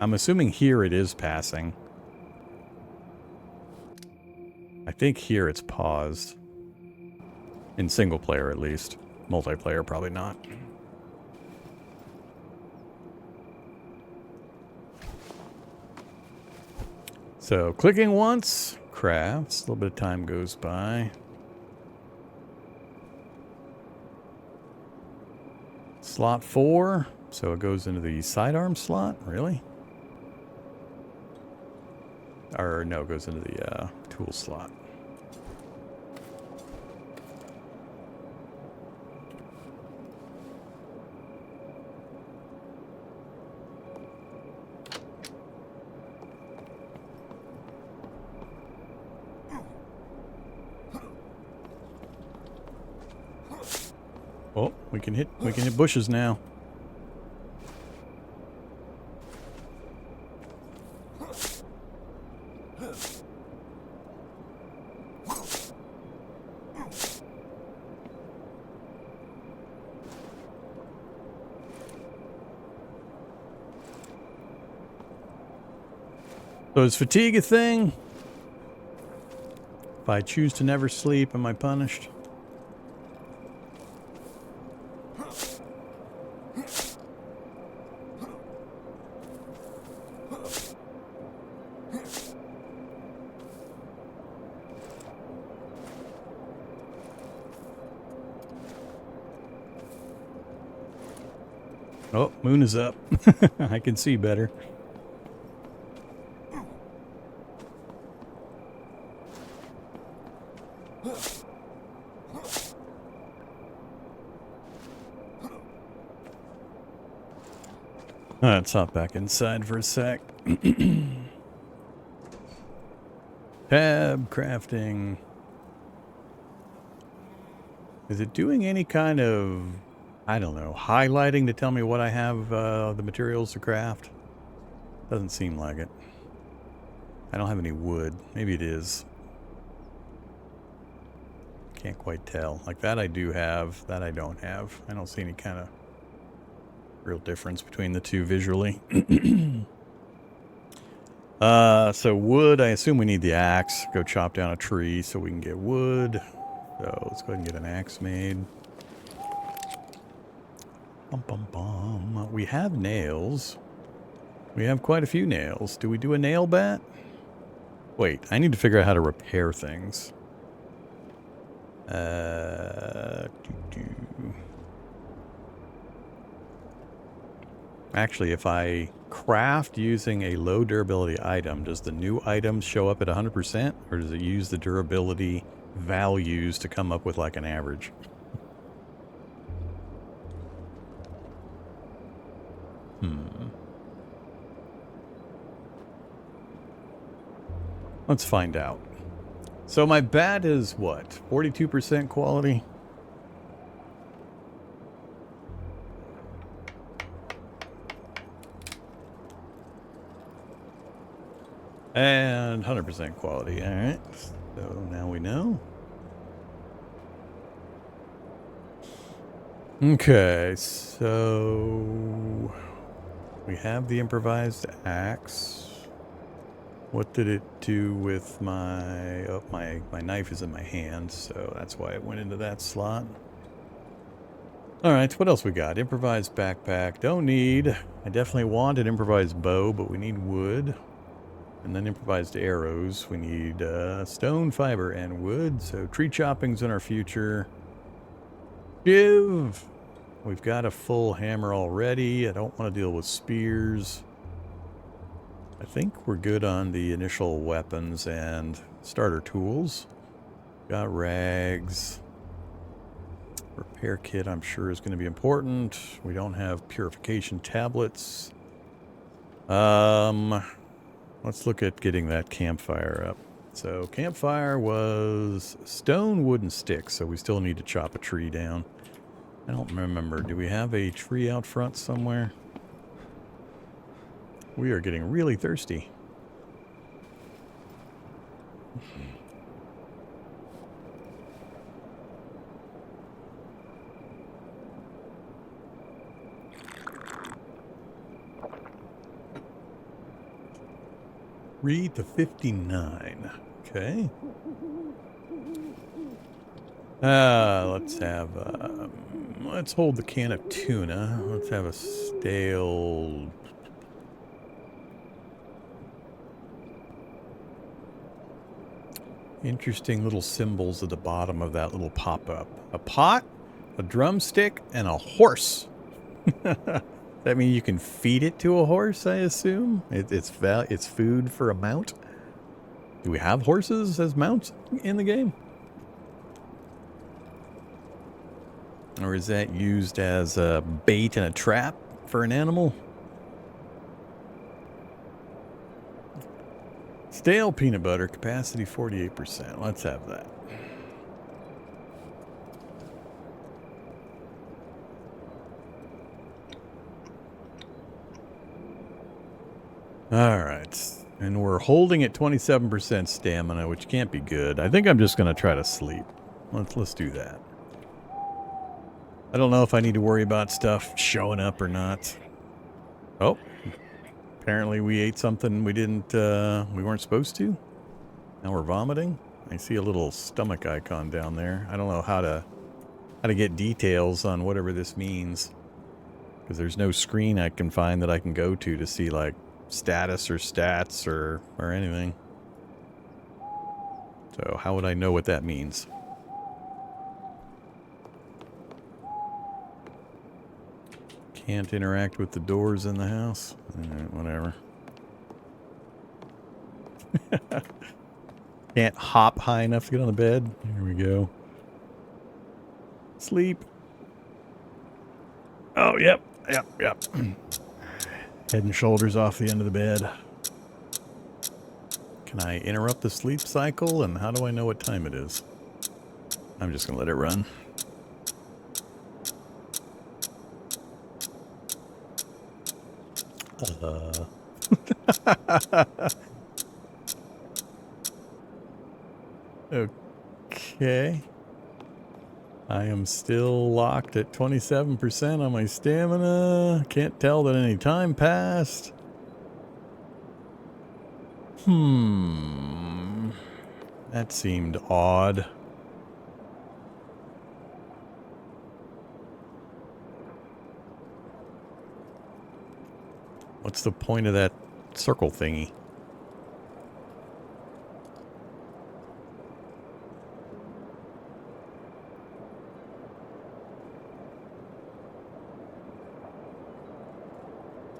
I'm assuming here it is passing. I think here it's paused. In single player, at least. Multiplayer, probably not. So, clicking once, crafts. A little bit of time goes by. Slot 4. So it goes into the sidearm slot? Really? Or no, it goes into the tool slot. Oh, we can hit bushes now. So is fatigue a thing? If I choose to never sleep, am I punished? Oh, moon is up. I can see better. Let's hop back inside for a sec. Tab crafting. Is it doing any kind of, I don't know, highlighting to tell me what I have the materials to craft? Doesn't seem like it. I don't have any wood. Maybe it is. Can't quite tell. Like that I do have, that I don't have. I don't see any kind of real difference between the two visually. So wood, I assume we need the axe. Go chop down a tree so we can get wood. So let's go ahead and get an axe made. Bum, bum, bum. We have nails. We have quite a few nails. Do we do a nail bat? Wait, I need to figure out how to repair things. Actually, if I craft using a low durability item, does the new item show up at 100%? Or does it use the durability values to come up with like an average? Let's find out. So my bat is what? 42% quality? And 100% quality. Alright. So now we know. Okay, so we have the improvised axe. What did it do with my... Oh, my knife is in my hand, so that's why it went into that slot. Alright, what else we got? Improvised backpack. Don't need. I definitely want an improvised bow, but we need wood. And then improvised arrows. We need stone, fiber, and wood. So tree chopping's in our future. Give! We've got a full hammer already. I don't want to deal with spears. I think we're good on the initial weapons and starter tools. Got rags. Repair kit I'm sure is going to be important. We don't have purification tablets. Let's look at getting that campfire up. So campfire was stone, wood, and sticks, so we still need to chop a tree down. I don't remember. Do we have a tree out front somewhere? We are getting really thirsty. Read the 59. Okay. Let's have, let's hold the can of tuna. Let's have a stale... Interesting little symbols at the bottom of that little pop-up. A pot, a drumstick, and a horse. That mean you can feed it to a horse, I assume? It's food for a mount? Do we have horses as mounts in the game? Or is that used as a bait and a trap for an animal? Stale peanut butter, capacity 48%. Let's have that. Alright. And we're holding at 27% stamina, which can't be good. I think I'm just going to try to sleep. Let's do that. I don't know if I need to worry about stuff showing up or not. Oh. Apparently we ate something we weren't supposed to. Now we're vomiting. I see a little stomach icon down there. I don't know how to get details on whatever this means. Because there's no screen I can find that I can go to see like status or stats or anything. So how would I know what that means? Can't interact with the doors in the house? Whatever. Can't hop high enough to get on the bed? Here we go. Sleep. Oh, yep. Head and shoulders off the end of the bed. Can I interrupt the sleep cycle? And how do I know what time it is? I'm just going to let it run. Okay. I am still locked at 27% on my stamina. Can't tell that any time passed. That seemed odd. What's the point of that circle thingy?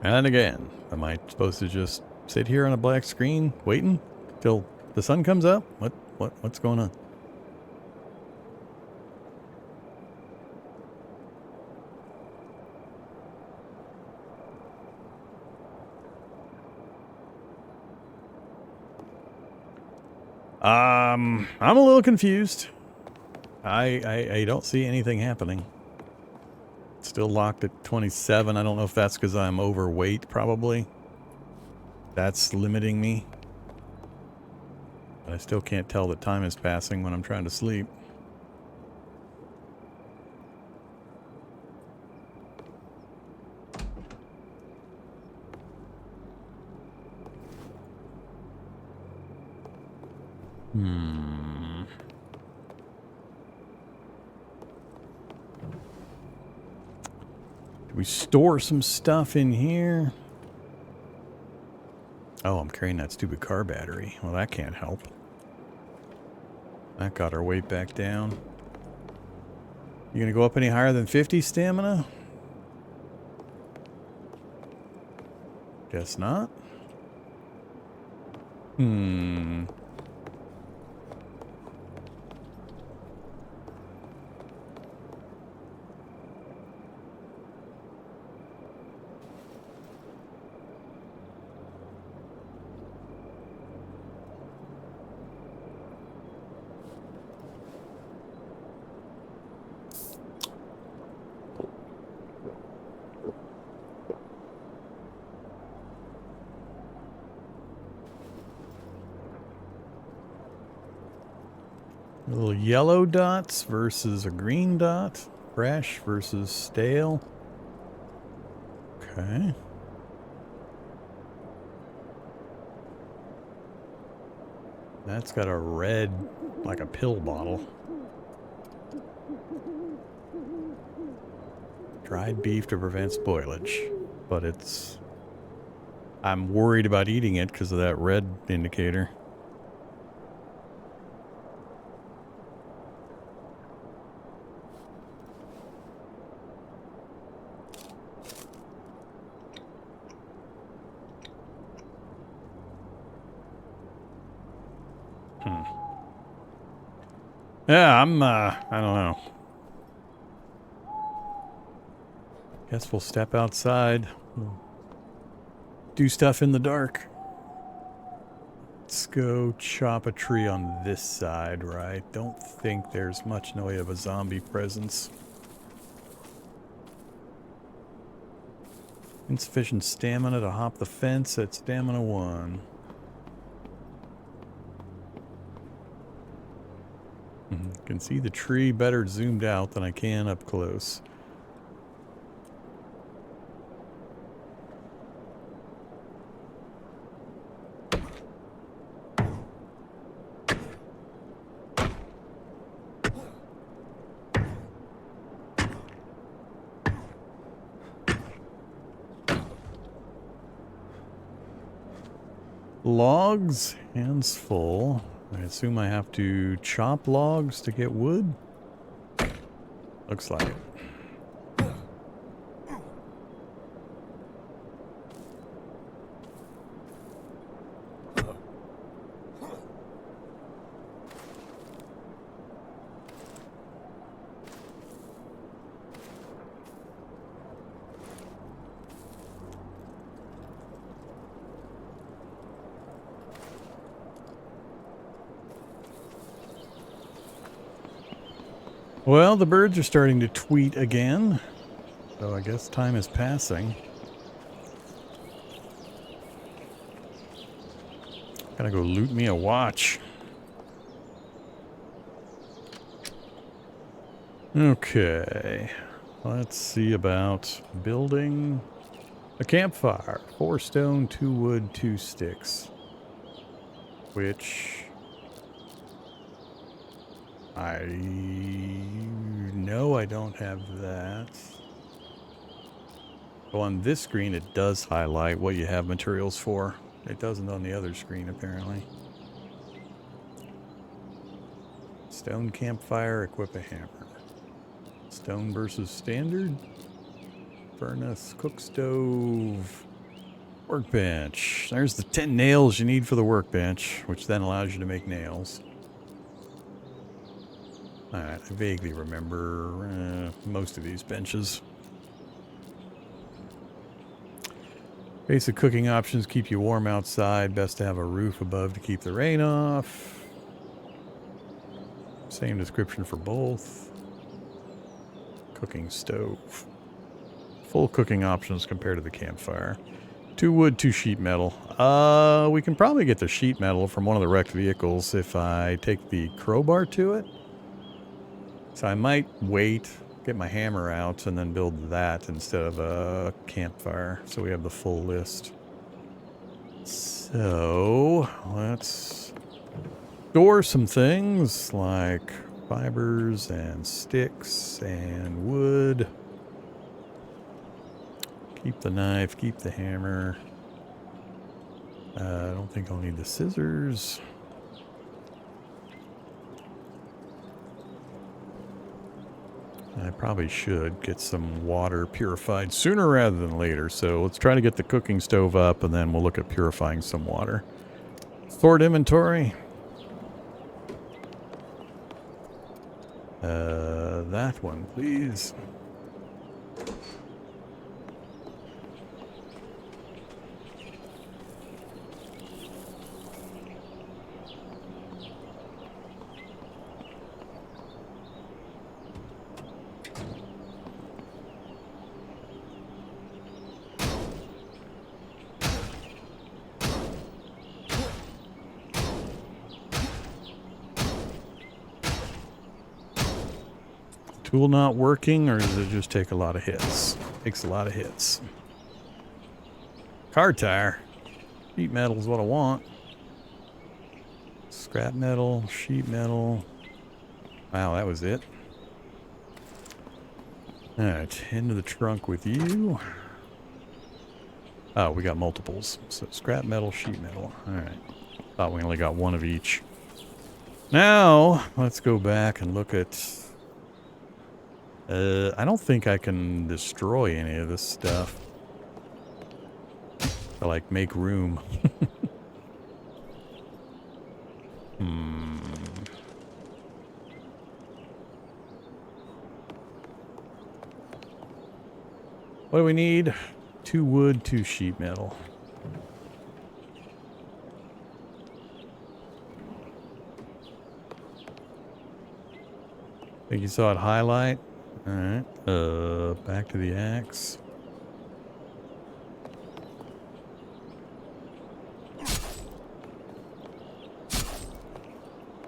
And again, am I supposed to just sit here on a black screen waiting till the sun comes up? What's going on? I'm a little confused. I don't see anything happening. Still locked at 27. I don't know if that's because I'm overweight, probably. That's limiting me. But I still can't tell that time is passing when I'm trying to sleep. Do we store some stuff in here? Oh, I'm carrying that stupid car battery. Well, that can't help. That got our weight back down. You gonna go up any higher than 50 stamina? Guess not. Little yellow dots versus a green dot. Fresh versus stale. Okay. That's got a red, like a pill bottle. Dried beef to prevent spoilage. But it's... I'm worried about eating it because of that red indicator. Yeah, I don't know. Guess we'll step outside. Do stuff in the dark. Let's go chop a tree on this side, right? Don't think there's much in the way of a zombie presence. Insufficient stamina to hop the fence at stamina 1. Can see the tree better zoomed out than I can up close. Logs, hands full. I assume I have to chop logs to get wood? Looks like it. Well, the birds are starting to tweet again, so I guess time is passing. Gotta go loot me a watch. Okay, let's see about building a campfire. 4 stone, 2 wood, 2 sticks. Which I know I don't have that. So on this screen it does highlight what you have materials for. It doesn't on the other screen apparently. Stone campfire, equip a hammer. Stone versus standard. Furnace, cook stove, workbench. There's the 10 nails you need for the workbench, which then allows you to make nails. Alright, I vaguely remember most of these benches. Basic cooking options keep you warm outside. Best to have a roof above to keep the rain off. Same description for both. Cooking stove. Full cooking options compared to the campfire. 2 wood, 2 sheet metal. We can probably get the sheet metal from one of the wrecked vehicles if I take the crowbar to it. So I might wait, get my hammer out, and then build that instead of a campfire. So we have the full list. So let's store some things like fibers and sticks and wood. Keep the knife, keep the hammer. I don't think I'll need the scissors. I probably should get some water purified sooner rather than later. So let's try to get the cooking stove up and then we'll look at purifying some water. Stored inventory. That one, please. Tool not working, or does it just take a lot of hits? Takes a lot of hits. Car tire. Sheet metal is what I want. Scrap metal, sheet metal. Wow, that was it. Alright, into the trunk with you. Oh, we got multiples. So scrap metal, sheet metal. Alright. Thought we only got one of each. Now, let's go back and look at... I don't think I can destroy any of this stuff. To, like, make room. What do we need? 2 wood, 2 sheet metal. Think you saw it highlight? Alright. Back to the axe.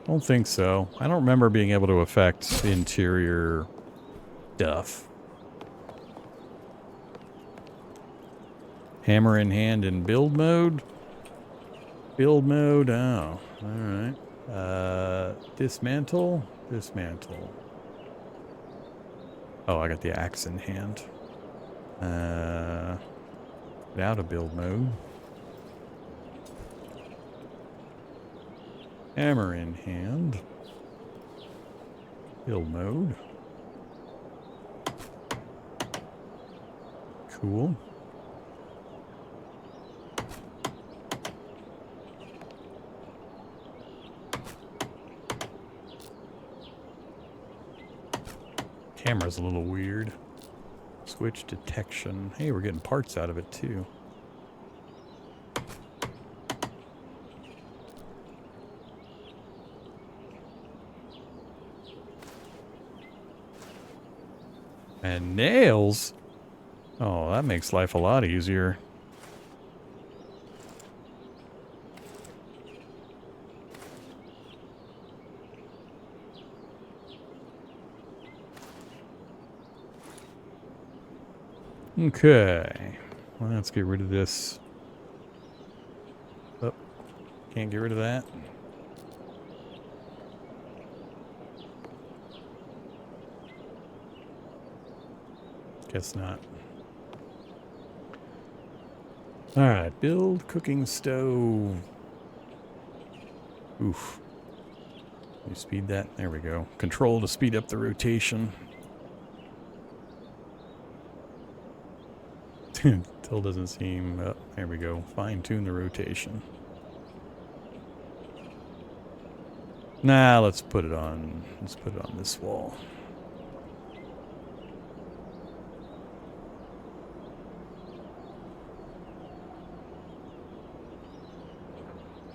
Don't think so. I don't remember being able to affect interior stuff. Hammer in hand in build mode. Build mode. Oh, alright. Dismantle. Dismantle. Oh, I got the axe in hand. Get out of build mode. Hammer in hand. Build mode. Cool. Camera's a little weird. Switch detection. Hey, we're getting parts out of it too. And nails? Oh, that makes life a lot easier. Okay. Well, let's get rid of this. Oh, can't get rid of that. Guess not. Alright, build cooking stove. Oof. Can you speed that? There we go. Control to speed up the rotation. Still doesn't seem... Oh, there we go. Fine tune the rotation. Nah, let's put it on. Let's put it on this wall.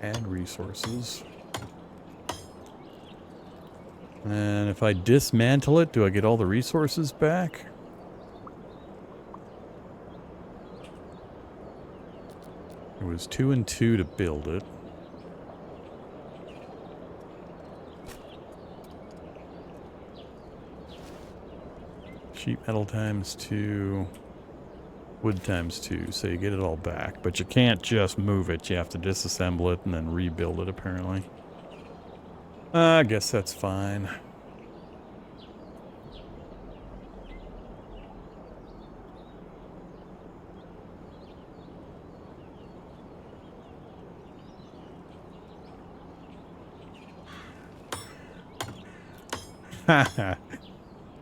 Add resources. And if I dismantle it, do I get all the resources back? It was 2 and 2 to build it. Sheet metal times 2. Wood times 2, so you get it all back. But you can't just move it. You have to disassemble it and then rebuild it, apparently. I guess that's fine.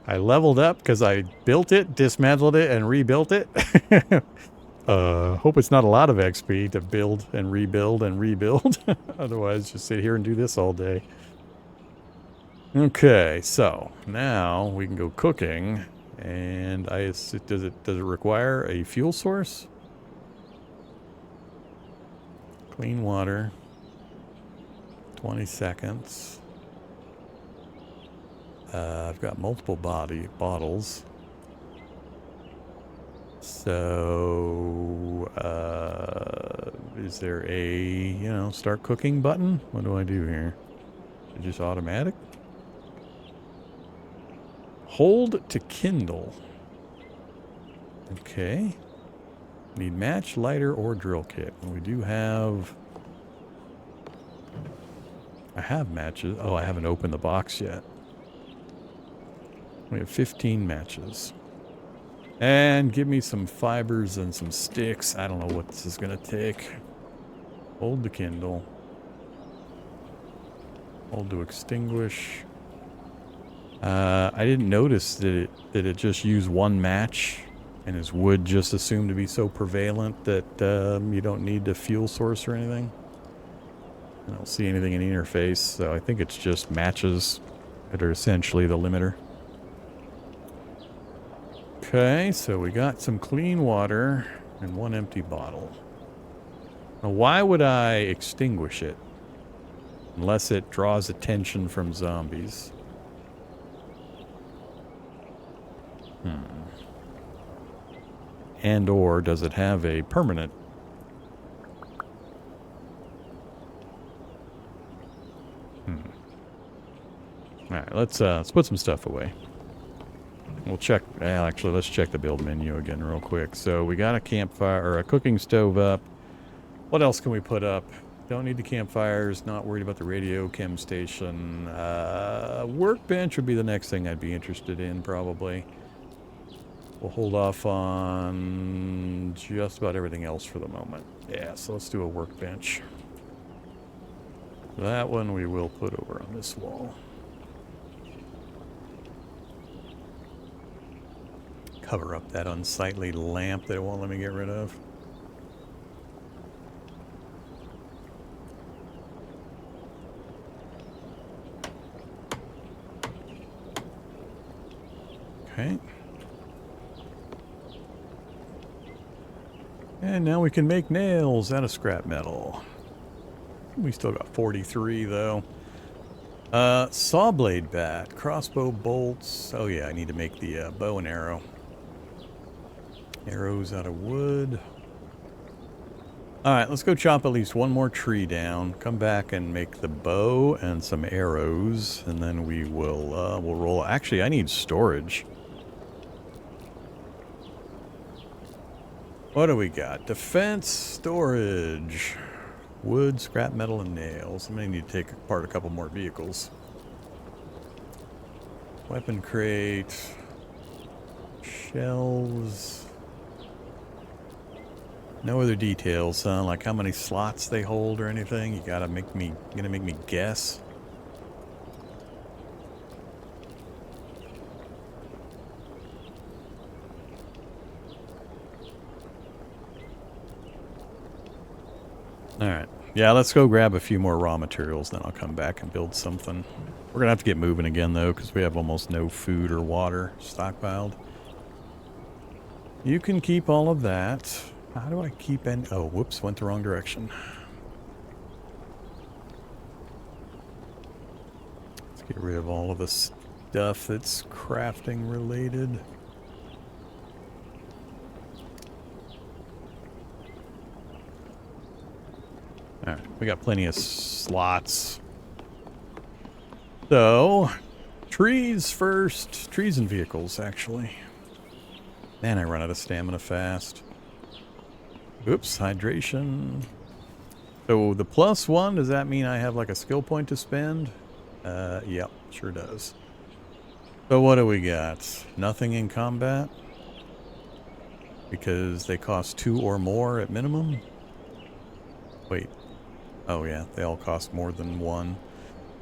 I leveled up because I built it, dismantled it, and rebuilt it. Hope it's not a lot of XP to build and rebuild and rebuild. Otherwise, just sit here and do this all day. Okay, so now we can go cooking. And does it require a fuel source? Clean water. 20 seconds. I've got multiple bottles. So, is there a, start cooking button? What do I do here? Is it just automatic? Hold to kindle. Okay. Need match, lighter, or drill kit. We do have... I have matches. Oh, I haven't opened the box yet. We have 15 matches. And give me some fibers and some sticks. I don't know what this is going to take. Hold to kindle. Hold to extinguish. I didn't notice that it just used one match. And is wood just assumed to be so prevalent that you don't need a fuel source or anything? I don't see anything in the interface, so I think it's just matches that are essentially the limiter. Okay, so we got some clean water and one empty bottle. Now, why would I extinguish it? Unless it draws attention from zombies. And or does it have a permanent? Alright, let's put some stuff away. We'll check, well, actually, let's check the build menu again real quick. So we got a campfire, or a cooking stove up. What else can we put up? Don't need the campfires, not worried about the radio chem station. Workbench would be the next thing I'd be interested in, probably. We'll hold off on just about everything else for the moment. Yeah, so let's do a workbench. That one we will put over on this wall. Cover up that unsightly lamp that it won't let me get rid of. Okay. And now we can make nails out of scrap metal. We still got 43 though. Saw blade bat, crossbow bolts. Oh yeah, I need to make the bow and arrow. Arrows out of wood. Alright, let's go chop at least one more tree down. Come back and make the bow and some arrows. And then we will we'll roll. Actually, I need storage. What do we got? Defense, storage. Wood, scrap metal, and nails. I may need to take apart a couple more vehicles. Weapon crate. Shelves. No other details, huh? Like how many slots they hold or anything? You gotta make me guess. Alright. Yeah, let's go grab a few more raw materials, then I'll come back and build something. We're gonna have to get moving again, though, because we have almost no food or water stockpiled. You can keep all of that. How do I keep any... Oh, whoops, went the wrong direction. Let's get rid of all of the stuff that's crafting related. Alright, we got plenty of slots. So, trees first. Trees and vehicles, actually. Man, I run out of stamina fast. Oops, hydration. So the +1, does that mean I have like a skill point to spend? Yep, sure does. So what do we got? Nothing in combat? Because they cost 2 or more at minimum? Wait. Oh yeah, they all cost more than 1.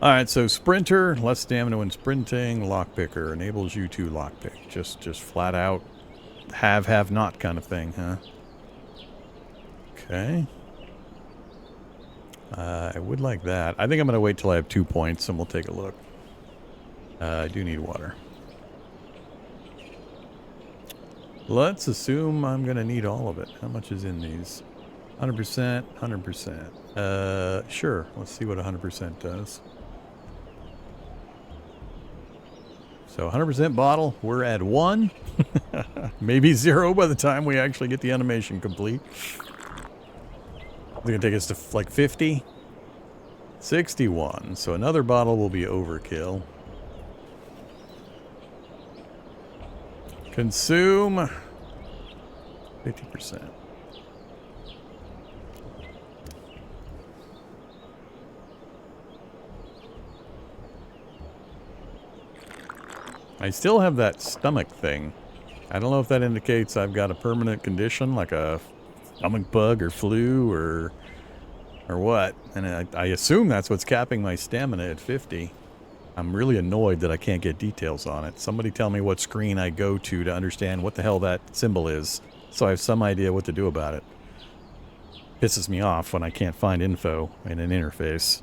Alright, so sprinter, less stamina when sprinting. Lockpicker enables you to lockpick. Just flat out have not kind of thing, huh? Okay. I would like that. I think I'm going to wait till I have 2 points and we'll take a look. I do need water. Let's assume I'm going to need all of it. How much is in these? 100%, 100%. Sure. Let's see what 100% does. So 100% bottle, we're at 1. Maybe 0 by the time we actually get the animation complete. It's going to take us to like 50. 61. So another bottle will be overkill. Consume 50%. I still have that stomach thing. I don't know if that indicates I've got a permanent condition like a stomach bug or flu or what. And I assume that's what's capping my stamina at 50. I'm really annoyed that I can't get details on it. Somebody tell me what screen I go to understand what the hell that symbol is, so I have some idea what to do about it. Pisses me off when I can't find info in an interface.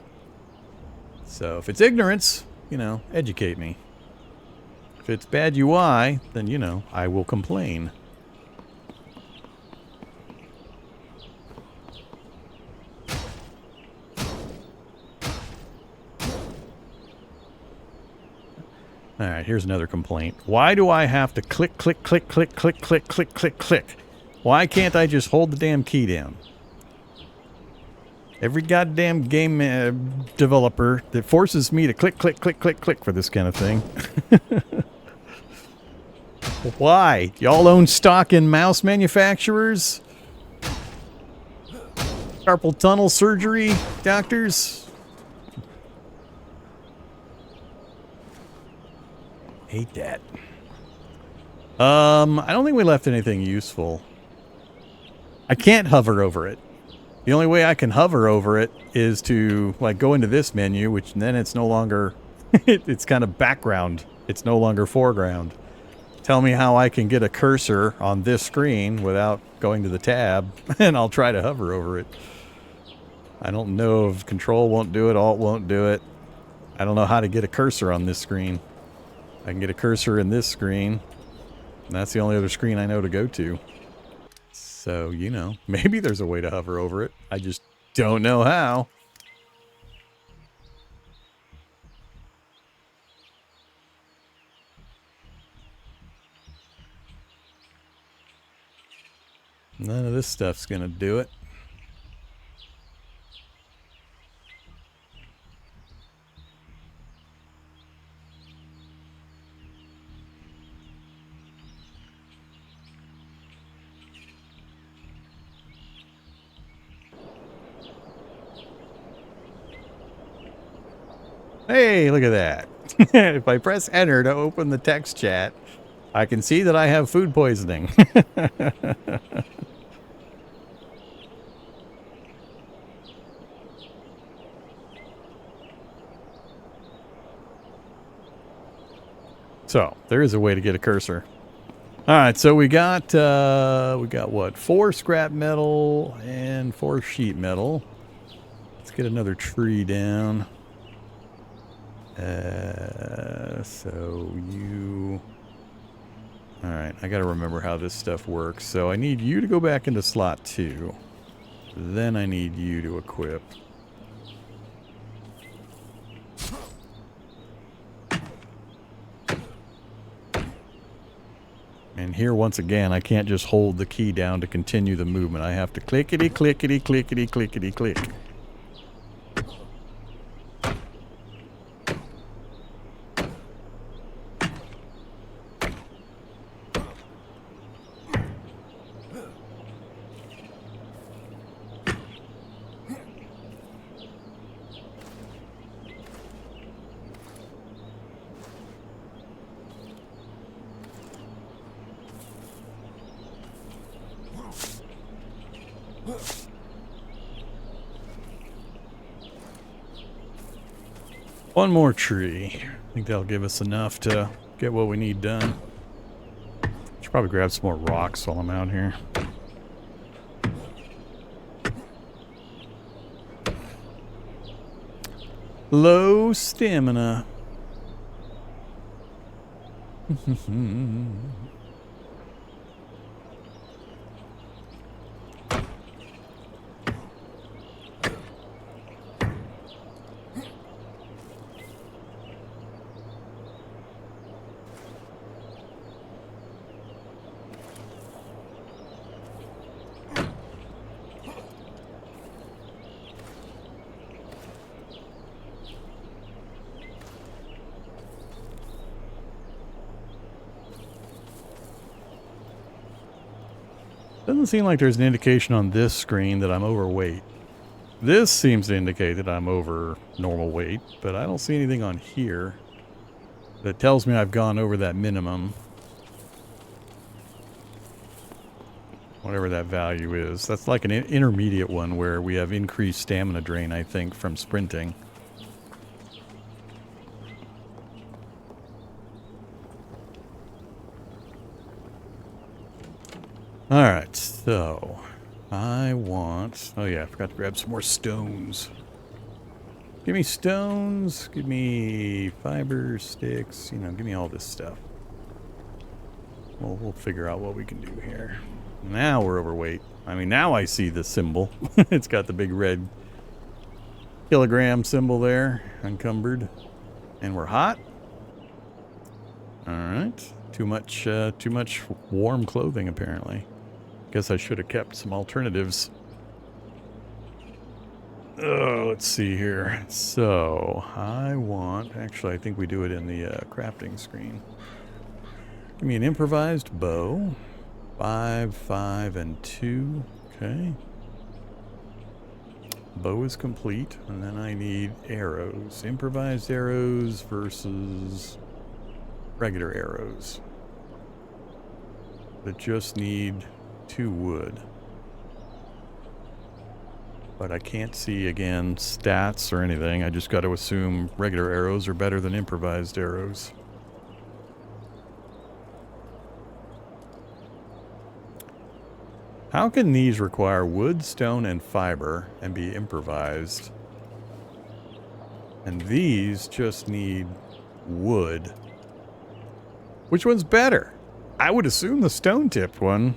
So if it's ignorance, you know, educate me. If it's bad UI, then, you know, I will complain. Alright, here's another complaint. Why do I have to click, click, click, click, click, click, click, click, click? Why can't I just hold the damn key down? Every goddamn game developer that forces me to click, click, click, click, click for this kind of thing. Why? Y'all own stock in mouse manufacturers? Carpal tunnel surgery doctors? Hate that. I don't think we left anything useful. I can't hover over it. The only way I can hover over it is to like go into this menu, which then it's no longer, it's kind of background. It's no longer foreground. Tell me how I can get a cursor on this screen without going to the tab, and I'll try to hover over it. I don't know if Control won't do it, Alt won't do it. I don't know how to get a cursor on this screen. I can get a cursor in this screen, and that's the only other screen I know to go to. So, you know, maybe there's a way to hover over it. I just don't know how. None of this stuff's gonna do it. Hey, look at that. If I press enter to open the text chat, I can see that I have food poisoning. So, there is a way to get a cursor. Alright, so we got what? 4 scrap metal and 4 sheet metal. Let's get another tree down. So you... Alright, I gotta remember how this stuff works. So I need you to go back into slot 2. Then I need you to equip. And here, once again, I can't just hold the key down to continue the movement. I have to clickety, clickety, clickety, clickety, click. One more tree. I think that'll give us enough to get what we need done. Should probably grab some more rocks while I'm out here. Low stamina. Doesn't seem like there's an indication on this screen that I'm overweight. This seems to indicate that I'm over normal weight, but I don't see anything on here that tells me I've gone over that minimum. Whatever that value is. That's like an intermediate one where we have increased stamina drain, I think, from sprinting. Alright, so I want... Oh yeah, I forgot to grab some more stones. Give me stones, give me fiber, sticks, you know, give me all this stuff. We'll figure out what we can do here. Now we're overweight. I mean, now I see the symbol. It's got the big red kilogram symbol there, encumbered. And we're hot. Alright. Too much warm clothing, apparently. Guess I should have kept some alternatives. Let's see here. So, I want... Actually, I think we do it in the crafting screen. Give me an improvised bow. 5, 5, and 2. Okay. Bow is complete. And then I need arrows. Improvised arrows versus regular arrows. That just need 2 wood. But I can't see, again, stats or anything. I just got to assume regular arrows are better than improvised arrows. How can these require wood, stone, and fiber and be improvised? And these just need wood. Which one's better? I would assume the stone-tipped one.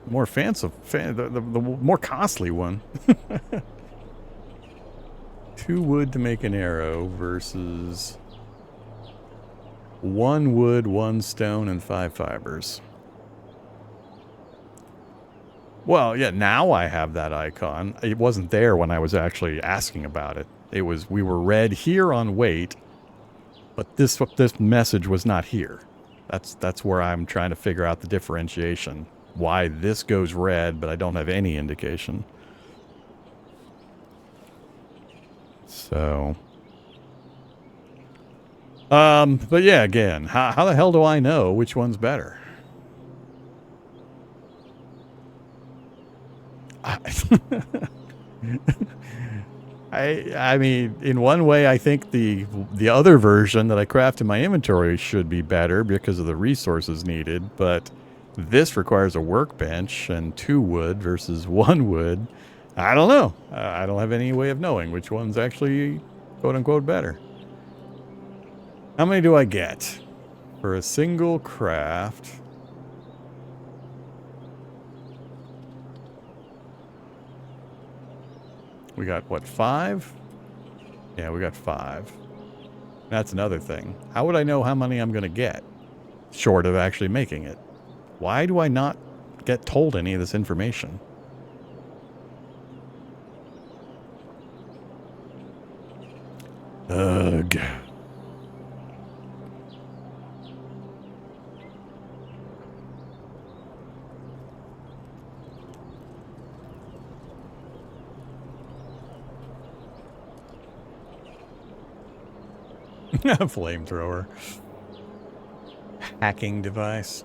More fancy, the more costly one. 2 wood to make an arrow versus 1 wood, 1 stone, and 5 fibers. Well, yeah, now I have that icon. It wasn't there when I was actually asking about it. It was, we were red here on weight, but this message was not here. That's where I'm trying to figure out the differentiation. Why this goes red, but I don't have any indication. So, but yeah, again, how the hell do I know which one's better? I mean, in one way, I think the other version that I craft in my inventory should be better because of the resources needed, but this requires a workbench and 2 wood versus 1 wood. I don't know. I don't have any way of knowing which one's actually quote-unquote better. How many do I get for a single craft? We got, what, 5? Yeah, we got 5. That's another thing. How would I know how many I'm going to get, short of actually making it? Why do I not get told any of this information? Ugh. Flamethrower. Hacking device.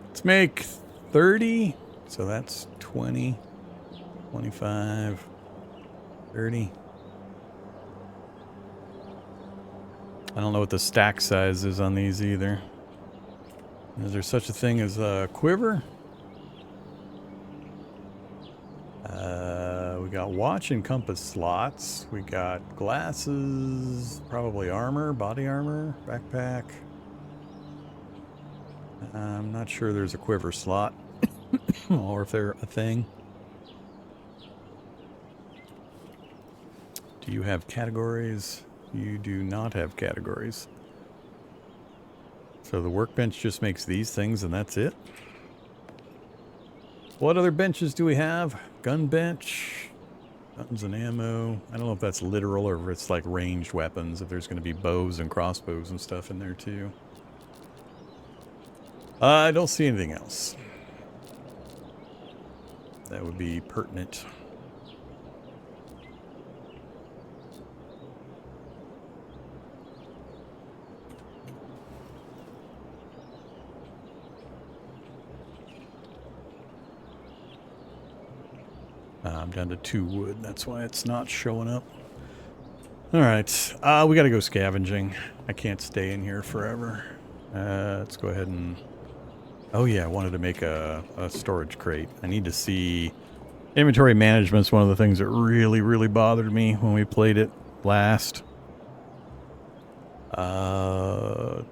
Let's make 30. So that's 20, 25, 30. I don't know what the stack size is on these either. Is there such a thing as a quiver? We got watch and compass slots. We got glasses, probably armor, body armor, backpack. I'm not sure there's a quiver slot or if they're a thing. Do you have categories? You do not have categories. So the workbench just makes these things and that's it? What other benches do we have? Gun bench, guns and ammo. I don't know if that's literal or if it's like ranged weapons, if there's going to be bows and crossbows and stuff in there too. I don't see anything else that would be pertinent. I'm down to 2 wood. That's why it's not showing up. All right. We got to go scavenging. I can't stay in here forever. Let's go ahead and... Oh, yeah. I wanted to make a storage crate. I need to see... Inventory management's one of the things that really, really bothered me when we played it last. Yeah.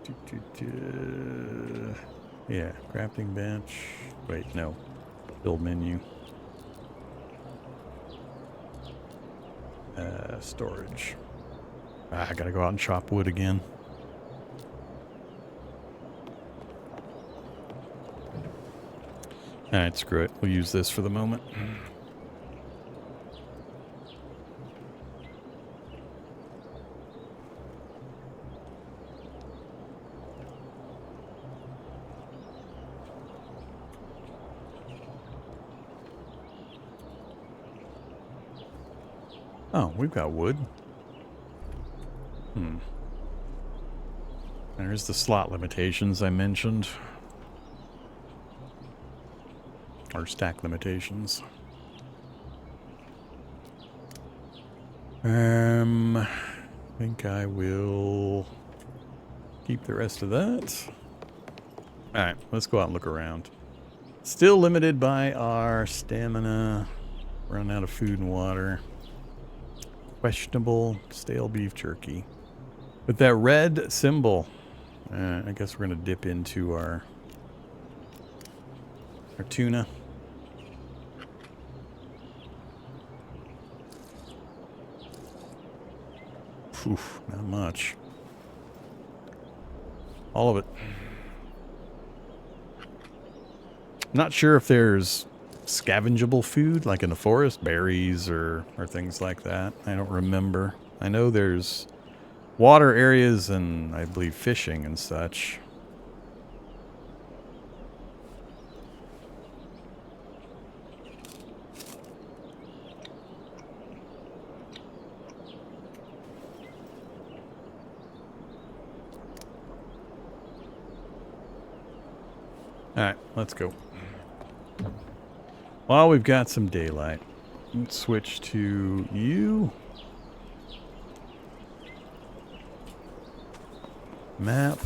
Crafting bench. Wait, no. Build menu. Storage. I gotta go out and chop wood again. Alright, screw it. We'll use this for the moment. Oh, we've got wood. There's the slot limitations I mentioned. Or stack limitations. I think I will keep the rest of that. Alright, let's go out and look around. Still limited by our stamina. Run out of food and water. Questionable stale beef jerky. With that red symbol, I guess we're going to dip into our tuna. Oof, not much. All of it. Not sure if there's scavengeable food, like in the forest, berries or things like that. I don't remember. I know there's water areas and I believe fishing and such. Alright, let's go. Well, we've got some daylight. Let's switch to you. Map.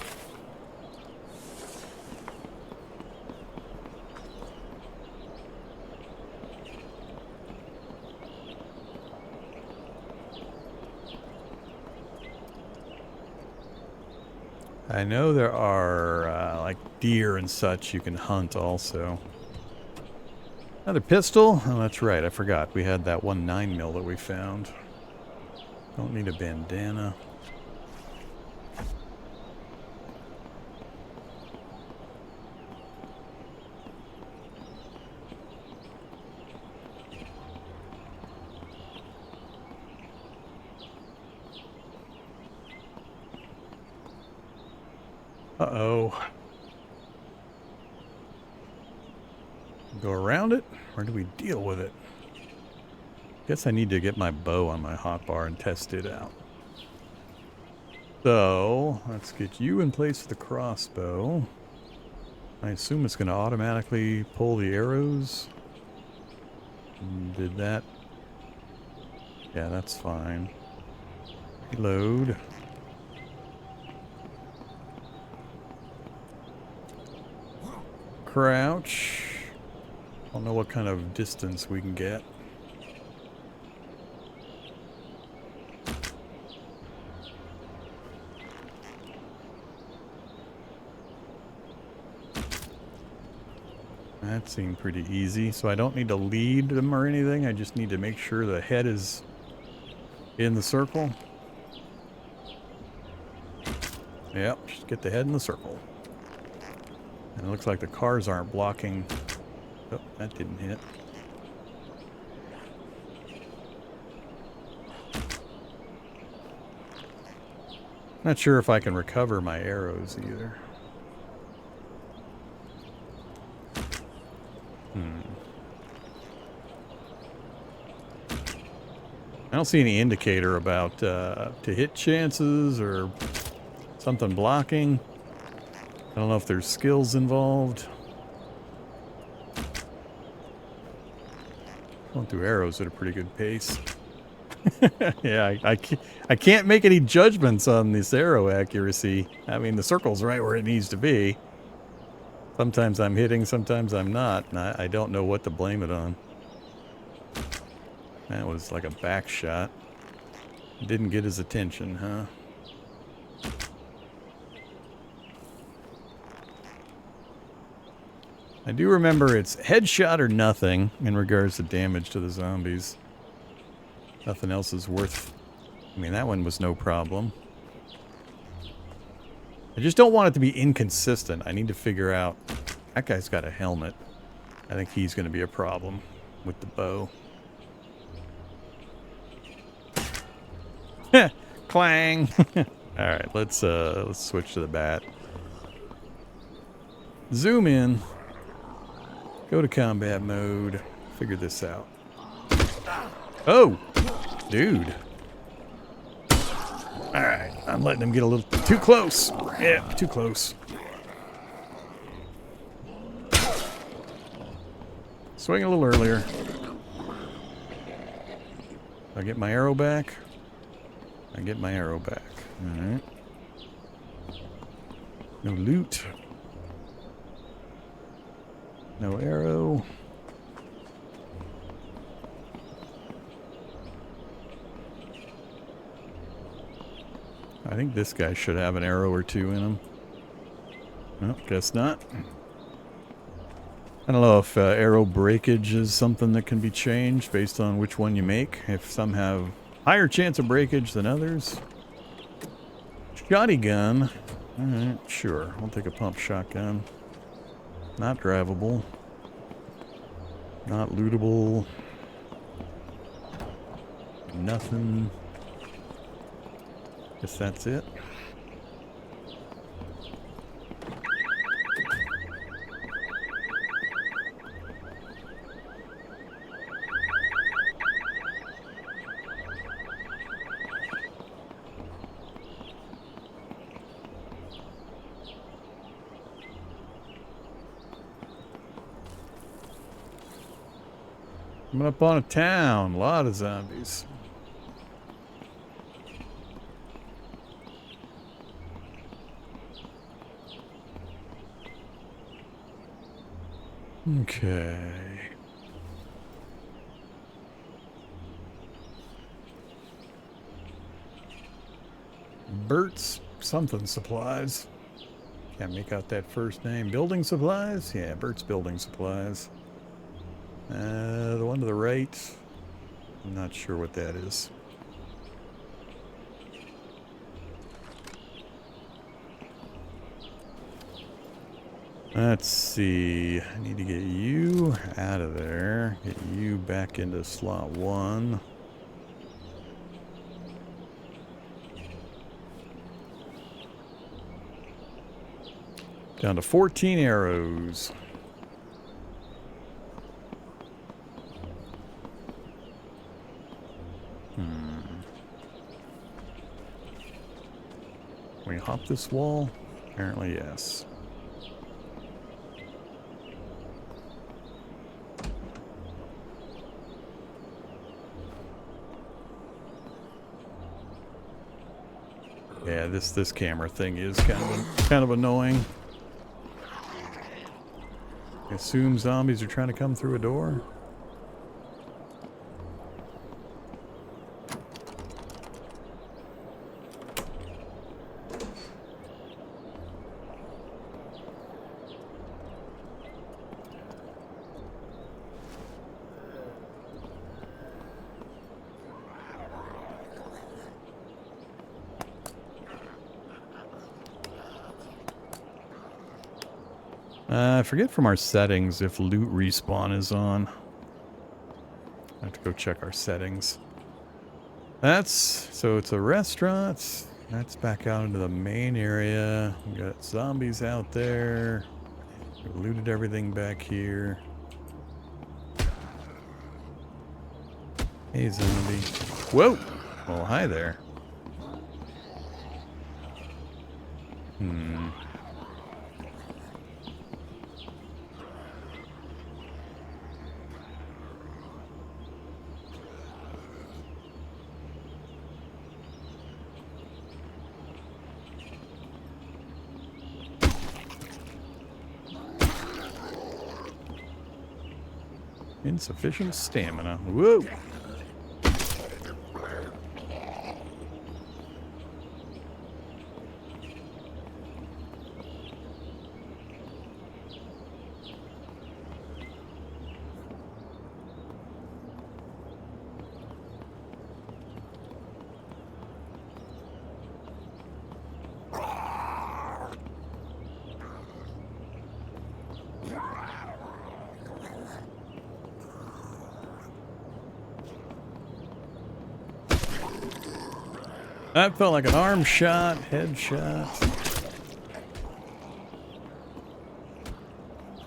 I know there are like deer and such you can hunt also. Another pistol? Oh, that's right. I forgot. We had that 9mm that we found. Don't need a bandana. Uh-oh. Go around it, or do we deal with it? Guess I need to get my bow on my hotbar and test it out. So, let's get you in place for the crossbow. I assume it's going to automatically pull the arrows. Did that? Yeah, that's fine. Reload. Crouch. I don't know what kind of distance we can get. That seemed pretty easy, so I don't need to lead them or anything. I just need to make sure the head is in the circle. Yep, just get the head in the circle. And it looks like the cars aren't blocking. Oh, that didn't hit. Not sure if I can recover my arrows either. I don't see any indicator about to hit chances or something blocking. I don't know if there's skills involved. Going through arrows at a pretty good pace. Yeah, I can't make any judgments on this arrow accuracy. I mean, the circle's right where it needs to be. Sometimes I'm hitting, sometimes I'm not, and I don't know what to blame it on. That was like a back shot. Didn't get his attention, huh? I do remember it's headshot or nothing in regards to damage to the zombies. Nothing else is worth... I mean, that one was no problem. I just don't want it to be inconsistent. I need to figure out... That guy's got a helmet. I think he's going to be a problem with the bow. Clang! Alright, let's switch to the bat. Zoom in. Go to combat mode. Figure this out. Oh! Dude. Alright. I'm letting him get a little too close. Yeah, too close. Swing a little earlier. I get my arrow back. I get my arrow back. Alright. No loot. No arrow. I think this guy should have an arrow or two in him. No, guess not. I don't know if arrow breakage is something that can be changed based on which one you make. If some have higher chance of breakage than others. Shotty gun. Alright, sure. I'll take a pump shotgun. Not drivable. Not lootable. Nothing. Guess that's it. Coming up on a town, a lot of zombies. Okay. Bert's something supplies. Can't make out that first name. Building supplies? Yeah, Bert's building supplies. The one to the right, I'm not sure what that is. Let's see. I need to get you out of there. Get you back into slot 1. Down to 14 arrows. Can we hop this wall? Apparently, yes. Yeah, this camera thing is kind of annoying. I assume zombies are trying to come through a door. I forget from our settings if loot respawn is on. I have to go check our settings. So it's a restaurant. That's back out into the main area. We got zombies out there. We looted everything back here. Hey, zombie. Whoa! Well, hi there. Insufficient stamina. Whoa! That felt like an arm shot, head shot.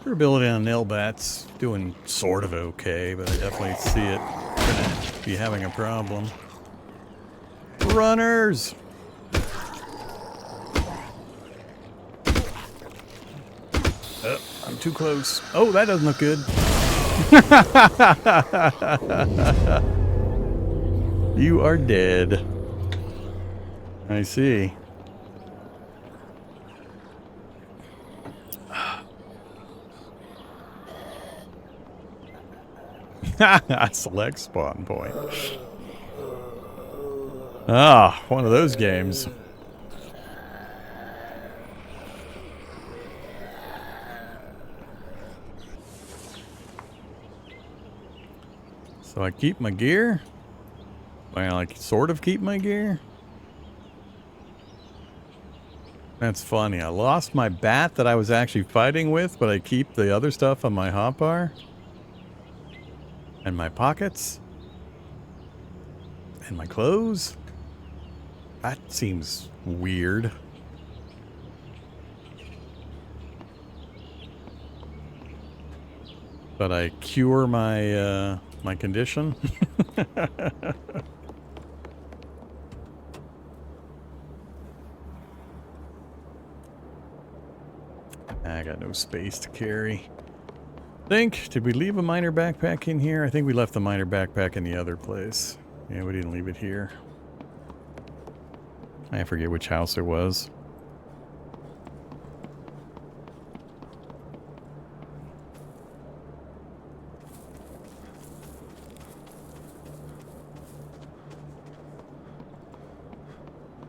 Durability on nail bats doing sort of okay, but I definitely see it gonna be having a problem. Runners! I'm too close. Oh, that doesn't look good. You are dead. I see. Select spawn point. Ah, one of those games. So I keep my gear. Well, I sort of keep my gear. That's funny. I lost my bat that I was actually fighting with, but I keep the other stuff on my hotbar. And my pockets. And my clothes. That seems weird. But I cure my my condition. I got no space to carry. Did we leave a miner backpack in here? I think we left the miner backpack in the other place. Yeah, we didn't leave it here. I forget which house it was.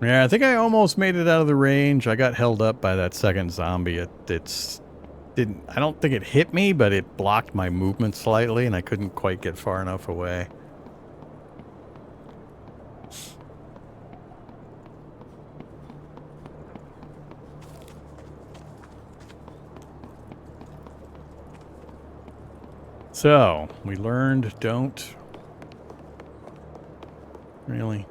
Yeah, I think I almost made it out of the range. I got held up by that second zombie. I don't think it hit me, but it blocked my movement slightly, and I couldn't quite get far enough away. So, we learned don't... Really?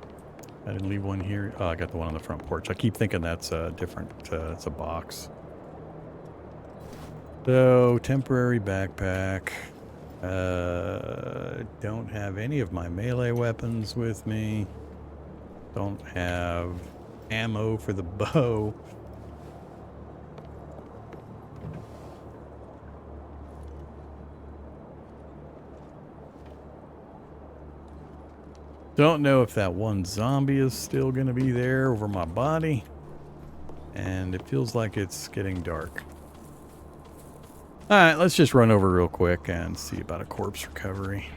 I didn't leave one here. Oh, I got the one on the front porch. I keep thinking that's a different, it's a box. So, temporary backpack. Don't have any of my melee weapons with me. Don't have ammo for the bow. Don't know if that one zombie is still going to be there over my body. And it feels like it's getting dark. Alright, let's just run over real quick and see about a corpse recovery.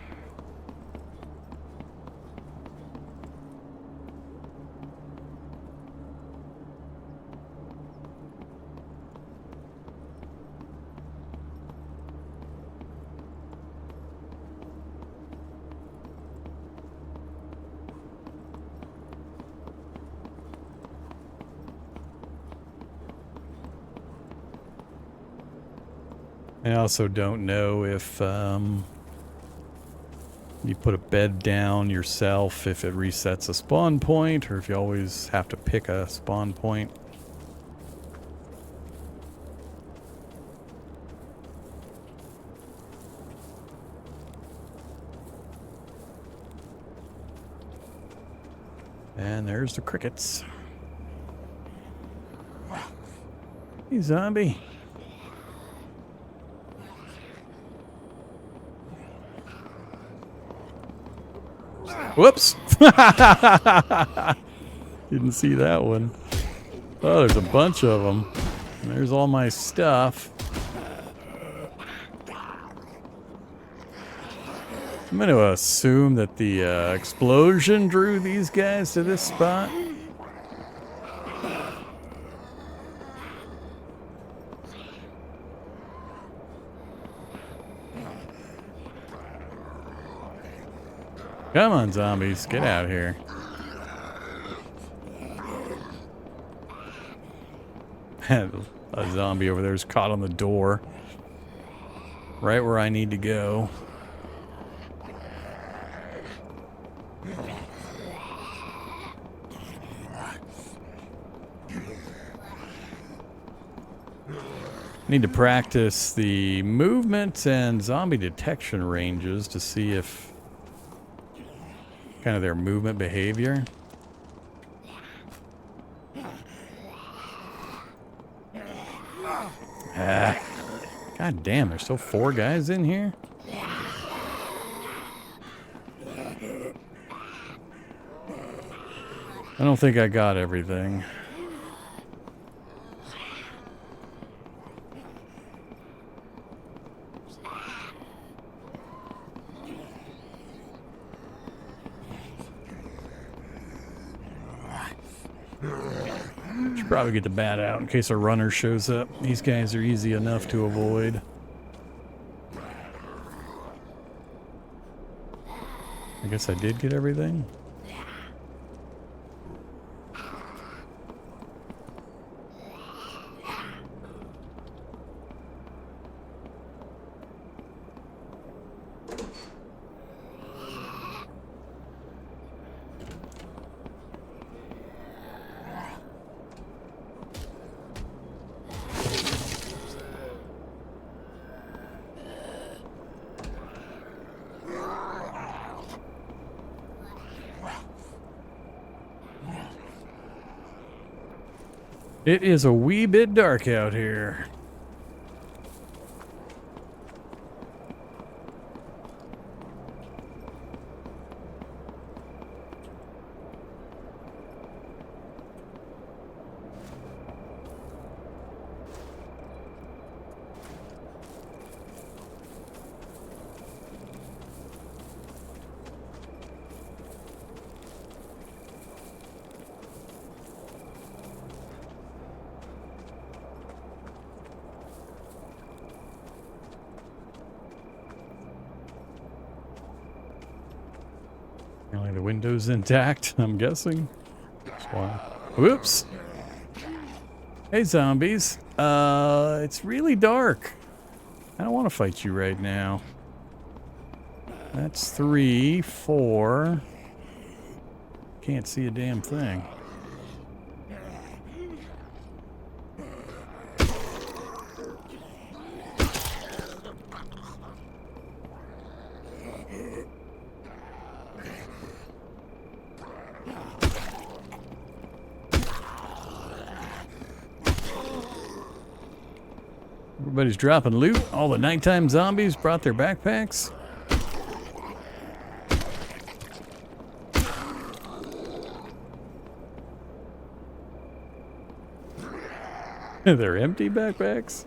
I also don't know if you put a bed down yourself if it resets a spawn point, or if you always have to pick a spawn point. And there's the crickets. Hey, zombie. Whoops! Didn't see that one. Oh, there's a bunch of them. And there's all my stuff. I'm going to assume that the explosion drew these guys to this spot. Come on, zombies. Get out here. A zombie over there is caught on the door. Right where I need to go. Need to practice the movement and zombie detection ranges to see if kind of their movement behavior. God damn, there's still 4 guys in here? I don't think I got everything. Should probably get the bat out in case a runner shows up. These guys are easy enough to avoid. I guess I did get everything. It is a wee bit dark out here. Only the window's intact, I'm guessing. That's why. Whoops. Hey, zombies. It's really dark. I don't want to fight you right now. That's 3, 4. Can't see a damn thing. Everybody's dropping loot. All the nighttime zombies brought their backpacks. They're empty backpacks.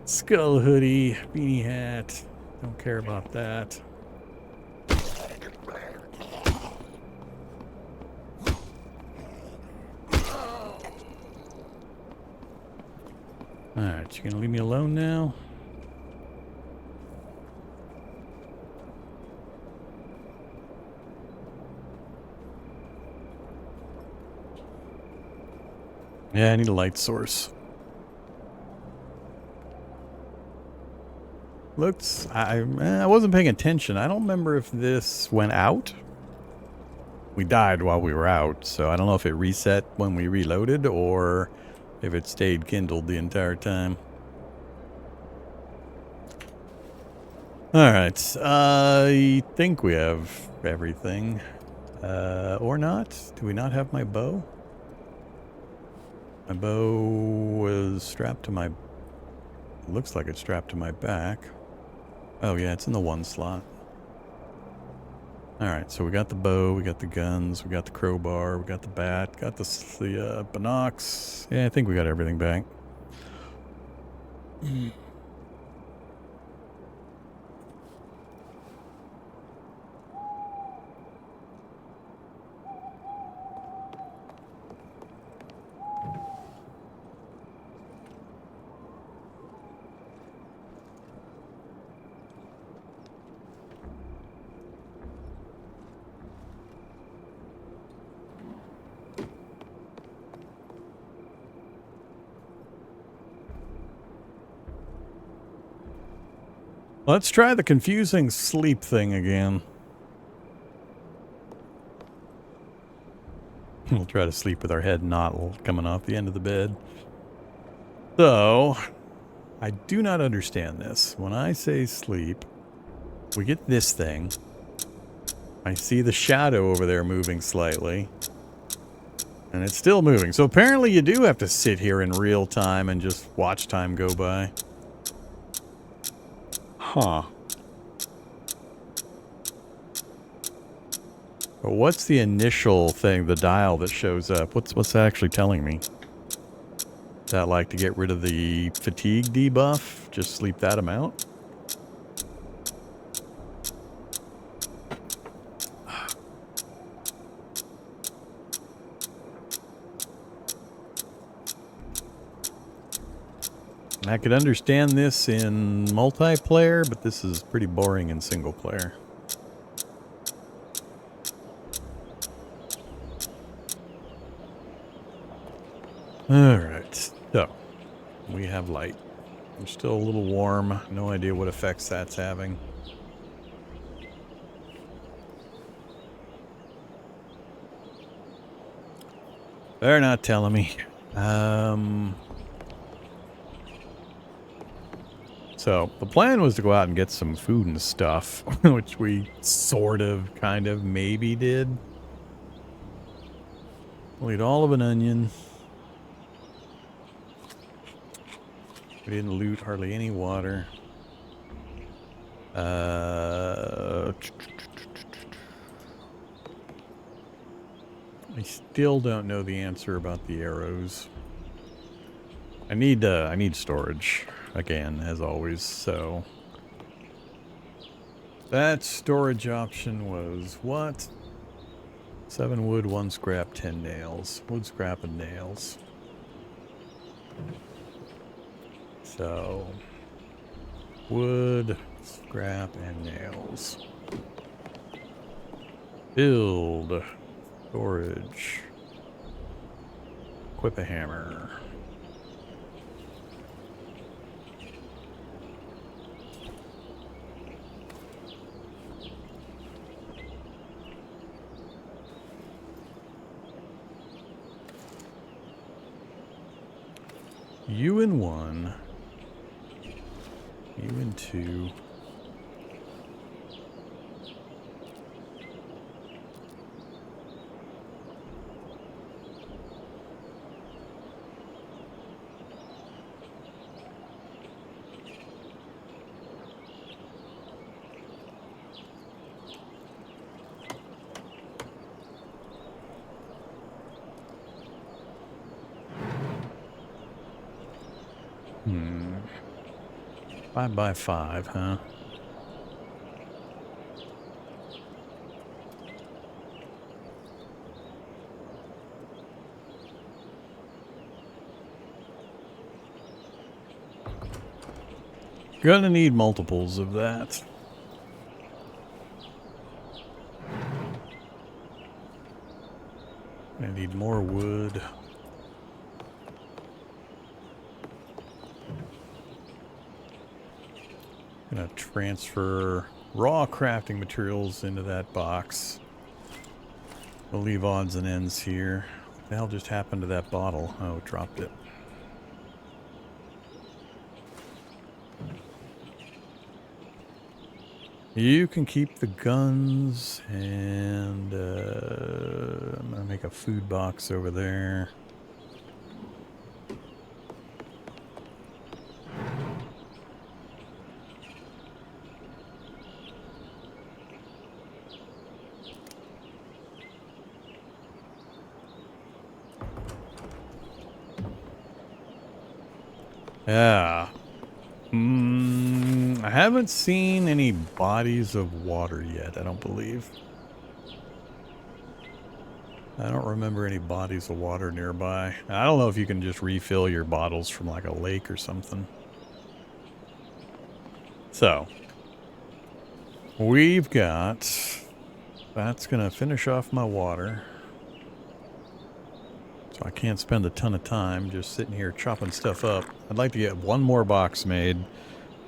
Skull hoodie, beanie hat. Don't care about that. Alright, you gonna leave me alone now? Yeah, I need a light source. Looks... I wasn't paying attention. I don't remember if this went out. We died while we were out, so I don't know if it reset when we reloaded or if it stayed kindled the entire time. Alright, I think we have everything. Or not? Do we not have my bow? My bow was strapped to my... Looks like it's strapped to my back. Oh yeah, it's in the 1 slot. Alright, so we got the bow, we got the guns, we got the crowbar, we got the bat, got the binocs. Yeah, I think we got everything back. Let's try the confusing sleep thing again. We'll try to sleep with our head not coming off the end of the bed. So, I do not understand this. When I say sleep, we get this thing. I see the shadow over there moving slightly. And it's still moving. So apparently you do have to sit here in real time and just watch time go by. Huh. But what's the initial thing, the dial that shows up? What's that actually telling me? Is that like to get rid of the fatigue debuff? Just sleep that amount? I could understand this in multiplayer, but this is pretty boring in single player. Alright, so we have light. We're still a little warm. No idea what effects that's having. They're not telling me. So the plan was to go out and get some food and stuff, which we sort of, kind of, maybe did. We'll eat all of an onion. We didn't loot hardly any water. I still don't know the answer about the arrows. I need storage again, as always. So that storage option was what? 7 wood, 1 scrap, 10 nails. Wood, scrap, and nails. So wood, scrap, and nails. Build. Storage. Equip a hammer. You in 1. You in 2. Hmm. 5 by 5, huh? Gonna need multiples of that. I need more wood. Gonna transfer raw crafting materials into that box. We'll leave odds and ends here. What the hell just happened to that bottle? Oh, dropped it. You can keep the guns, and I'm gonna make a food box over there. Yeah. I haven't seen any bodies of water yet, I don't believe. I don't remember any bodies of water nearby. I don't know if you can just refill your bottles from like a lake or something. So, we've got... That's gonna finish off my water. So I can't spend a ton of time just sitting here chopping stuff up. I'd like to get one more box made,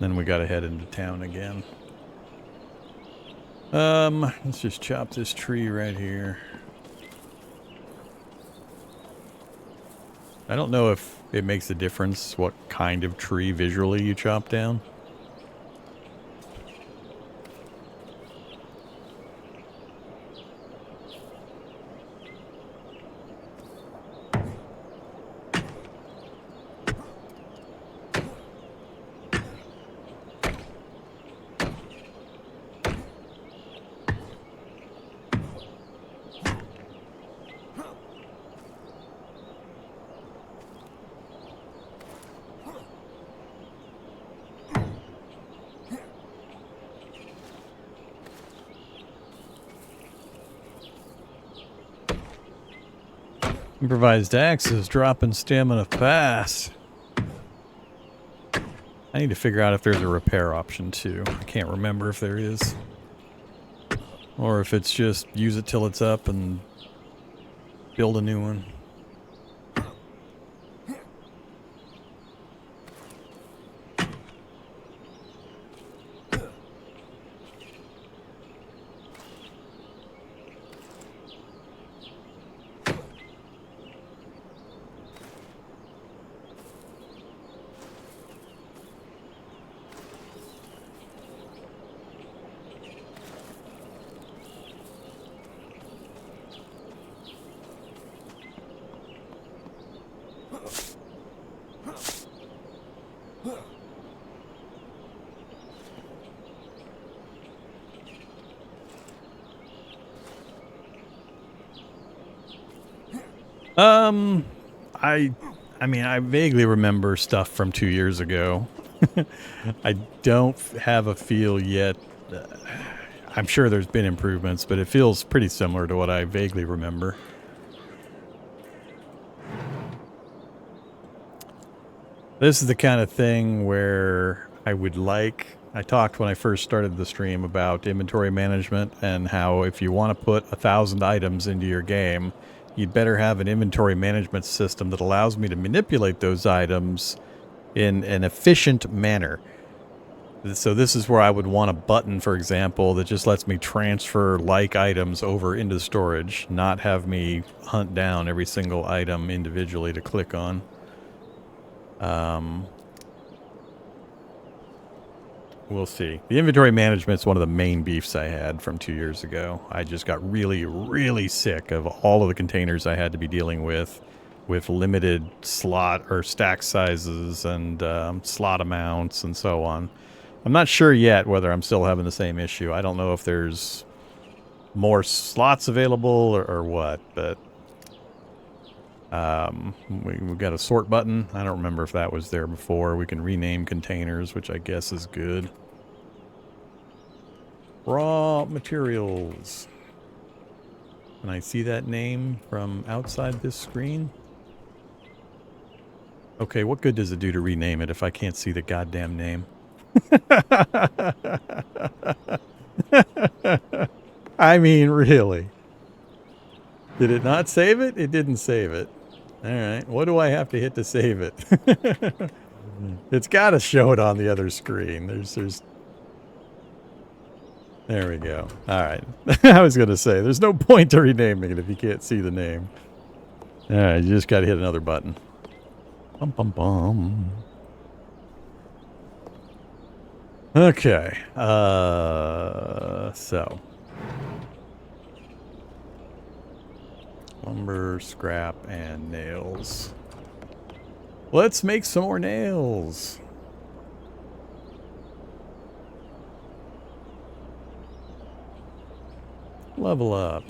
then we gotta head into town again. Let's just chop this tree right here. I don't know if it makes a difference what kind of tree visually you chop down. Improvised axes dropping stamina fast. I need to figure out if there's a repair option too. I can't remember if there is. Or if it's just use it till it's up and build a new one. I mean, I vaguely remember stuff from 2 years ago. I don't have a feel yet. I'm sure there's been improvements, but it feels pretty similar to what I vaguely remember. This is the kind of thing where I talked when I first started the stream about inventory management and how if you want to put 1,000 items into your game, you'd better have an inventory management system that allows me to manipulate those items in an efficient manner. So this is where I would want a button, for example, that just lets me transfer like items over into storage, not have me hunt down every single item individually to click on. We'll see. The inventory management is one of the main beefs I had from 2 years ago. I just got really, really sick of all of the containers I had to be dealing with limited slot or stack sizes and slot amounts and so on. I'm not sure yet whether I'm still having the same issue. I don't know if there's more slots available or what, but we've got a sort button. I don't remember if that was there before. We can rename containers, which I guess is good. Raw materials. Can I see that name from outside this screen? Okay, what good does it do to rename it if I can't see the goddamn name? I mean, really. Did it not save it? It didn't save it. Alright, what do I have to hit to save it? It's got to show it on the other screen. There we go. Alright. I was going to say, there's no point to renaming it if you can't see the name. Alright, you just got to hit another button. Bum bum bum. Okay. So. Lumber, scrap, and nails. Let's make some more nails. Level up.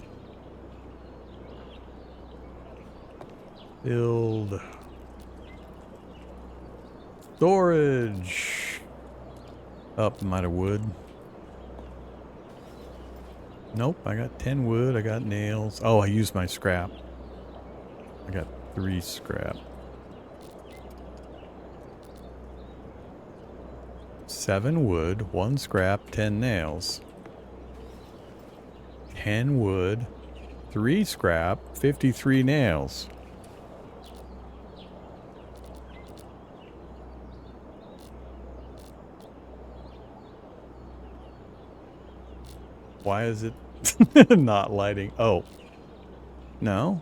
Build. Storage. Up, I'm out of wood. Nope, I got 10 wood, I got nails. Oh, I used my scrap. I got 3 scrap. 7 wood, 1 scrap, 10 nails. 10 wood, 3 scrap, 53 nails. Why is it not lighting? Oh. No?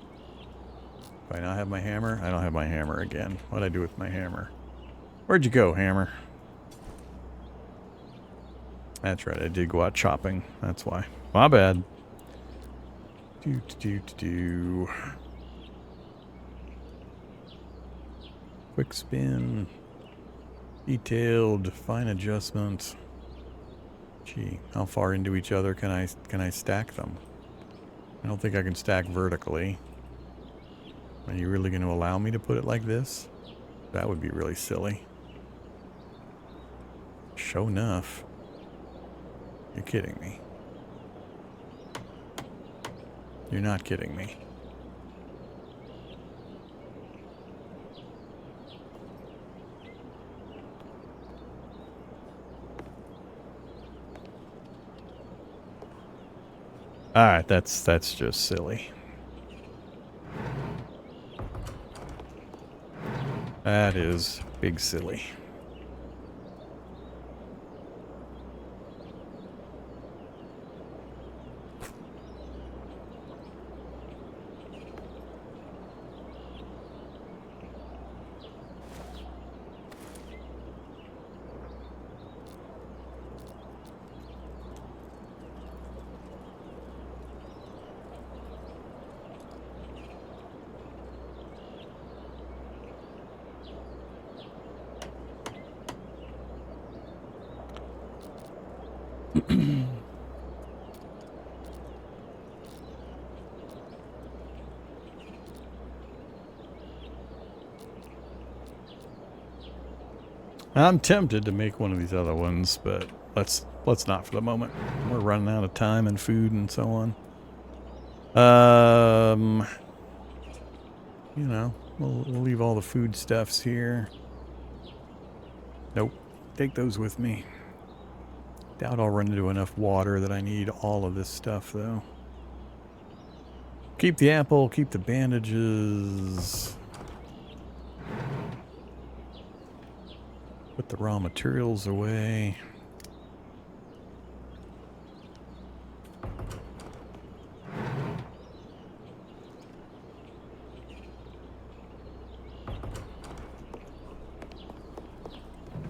Do I not have my hammer? I don't have my hammer again. What'd I do with my hammer? Where'd you go, hammer? That's right, I did go out chopping. That's why. My bad. Quick spin. Detailed. Fine adjustment. Gee, how far into each other can I stack them? I don't think I can stack vertically. Are you really going to allow me to put it like this? That would be really silly. Sure enough. You're kidding me. You're not kidding me. Alright, that's just silly. That is big silly. I'm tempted to make one of these other ones, but let's not for the moment. We're running out of time and food and so on. You know, we'll leave all the foodstuffs here. Nope, take those with me. Doubt I'll run into enough water that I need all of this stuff, though. Keep the apple, keep the bandages. Put the raw materials away.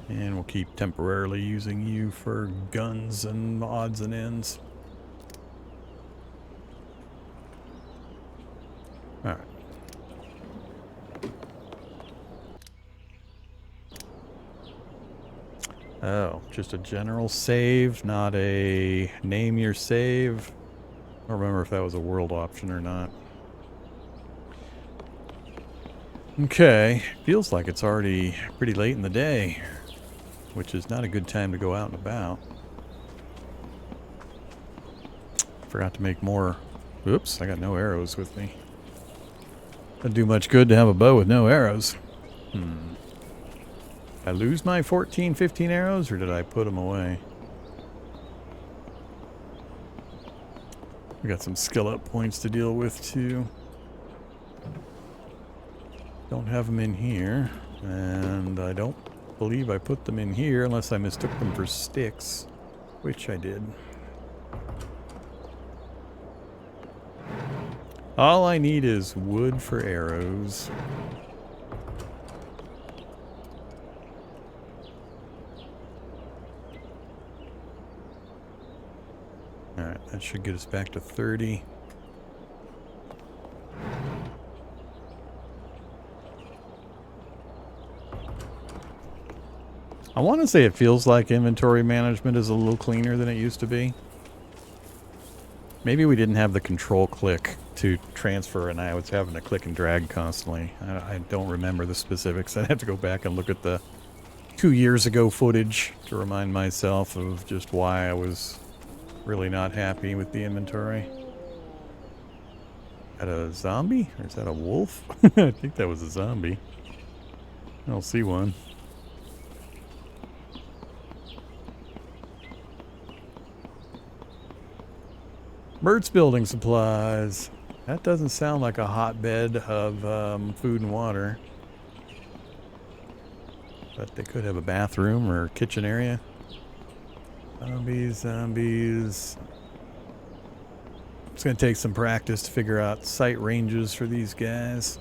And we'll keep temporarily using you for guns and odds and ends. Alright. Oh, just a general save, not a name your save. I don't remember if that was a world option or not. Okay, feels like it's already pretty late in the day, which is not a good time to go out and about. Forgot to make more. Oops, I got no arrows with me. Doesn't do much good to have a bow with no arrows. Did I lose my 14, 15 arrows, or did I put them away? We got some skill up points to deal with, too. Don't have them in here, and I don't believe I put them in here unless I mistook them for sticks, which I did. All I need is wood for arrows. Alright, that should get us back to 30. I want to say it feels like inventory management is a little cleaner than it used to be. Maybe we didn't have the control click to transfer and I was having to click and drag constantly. I don't remember the specifics. I'd have to go back and look at the 2 years ago footage to remind myself of just why I was really not happy with the inventory. Is that a zombie? Or is that a wolf? I think that was a zombie. I don't see one. Mertz building supplies. That doesn't sound like a hotbed of food and water. But they could have a bathroom or kitchen area. Zombies, zombies. It's going to take some practice to figure out sight ranges for these guys.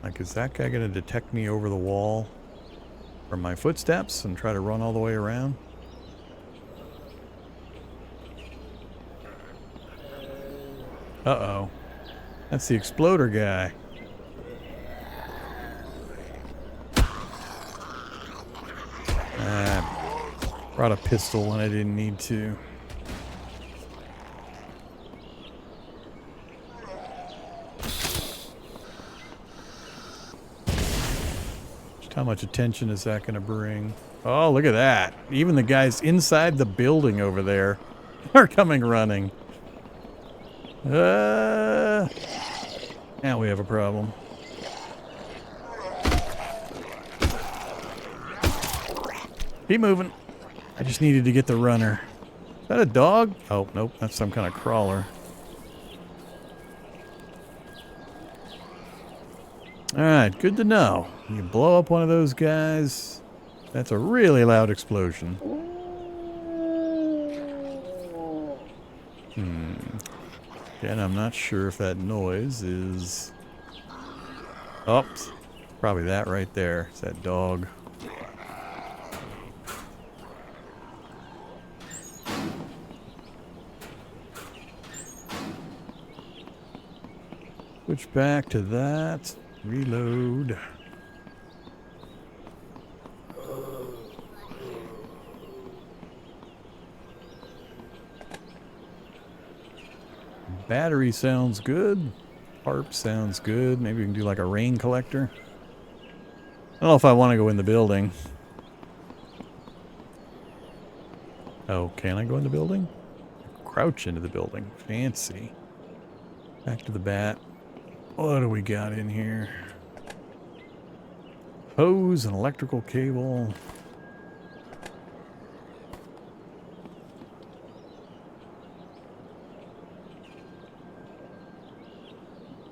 Like, is that guy going to detect me over the wall from my footsteps and try to run all the way around? Uh-oh. That's the exploder guy. Brought a pistol when I didn't need to. Just how much attention is that going to bring? Oh, look at that. Even the guys inside the building over there are coming running. Now we have a problem. Keep moving. I just needed to get the runner. Is that a dog? Oh, nope. That's some kind of crawler. Alright, good to know. You blow up one of those guys, that's a really loud explosion. Again, I'm not sure if that noise is... Oops. Probably that right there. It's that dog. Switch back to that. Reload. Battery sounds good. Harp sounds good. Maybe we can do like a rain collector. I don't know if I want to go in the building. Oh, can I go in the building? Crouch into the building. Fancy. Back to the bat. What do we got in here? Hose, an electrical cable.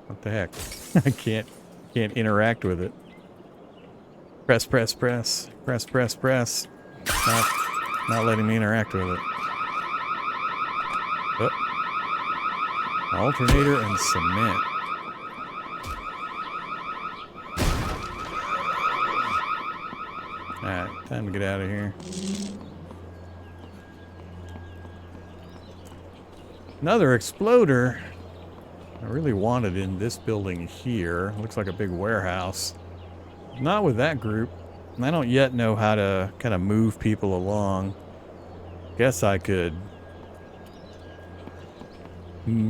What the heck? I can't interact with it. Press, press, press. Press, press, press. Not letting me interact with it. Oh. Alternator and cement. Alright, time to get out of here. Another exploder. I really want it in this building here. Looks like a big warehouse. Not with that group. I don't yet know how to kind of move people along. Guess I could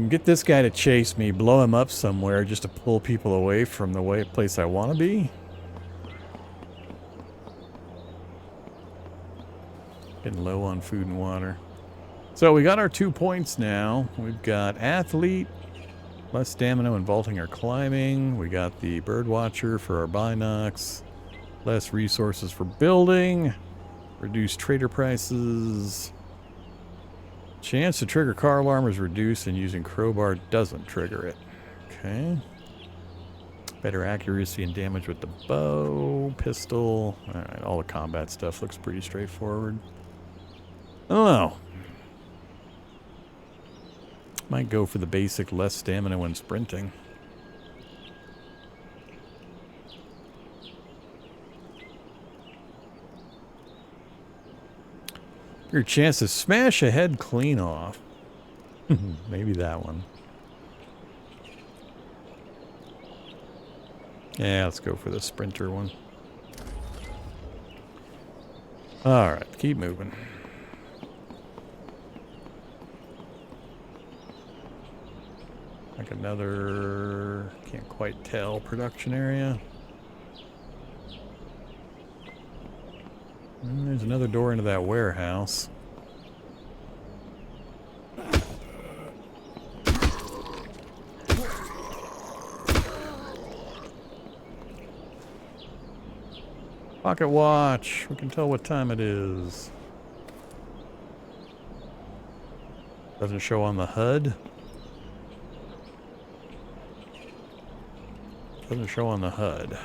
get this guy to chase me, blow him up somewhere just to pull people away from the place I want to be. Getting low on food and water. So we got our 2 points now. We've got athlete, less stamina when vaulting or climbing. We got the bird watcher for our binocs. Less resources for building. Reduced trader prices. Chance to trigger car alarm is reduced and using crowbar doesn't trigger it. Okay. Better accuracy and damage with the bow, pistol. Alright, all the combat stuff looks pretty straightforward. I don't know. Might go for the basic less stamina when sprinting. Your chance to smash a head clean off. Maybe that one. Yeah, let's go for the sprinter one. Alright, keep moving. Like another, can't quite tell, production area. And there's another door into that warehouse. Pocket watch. We can tell what time it is. Doesn't show on the HUD. Doesn't show on the HUD.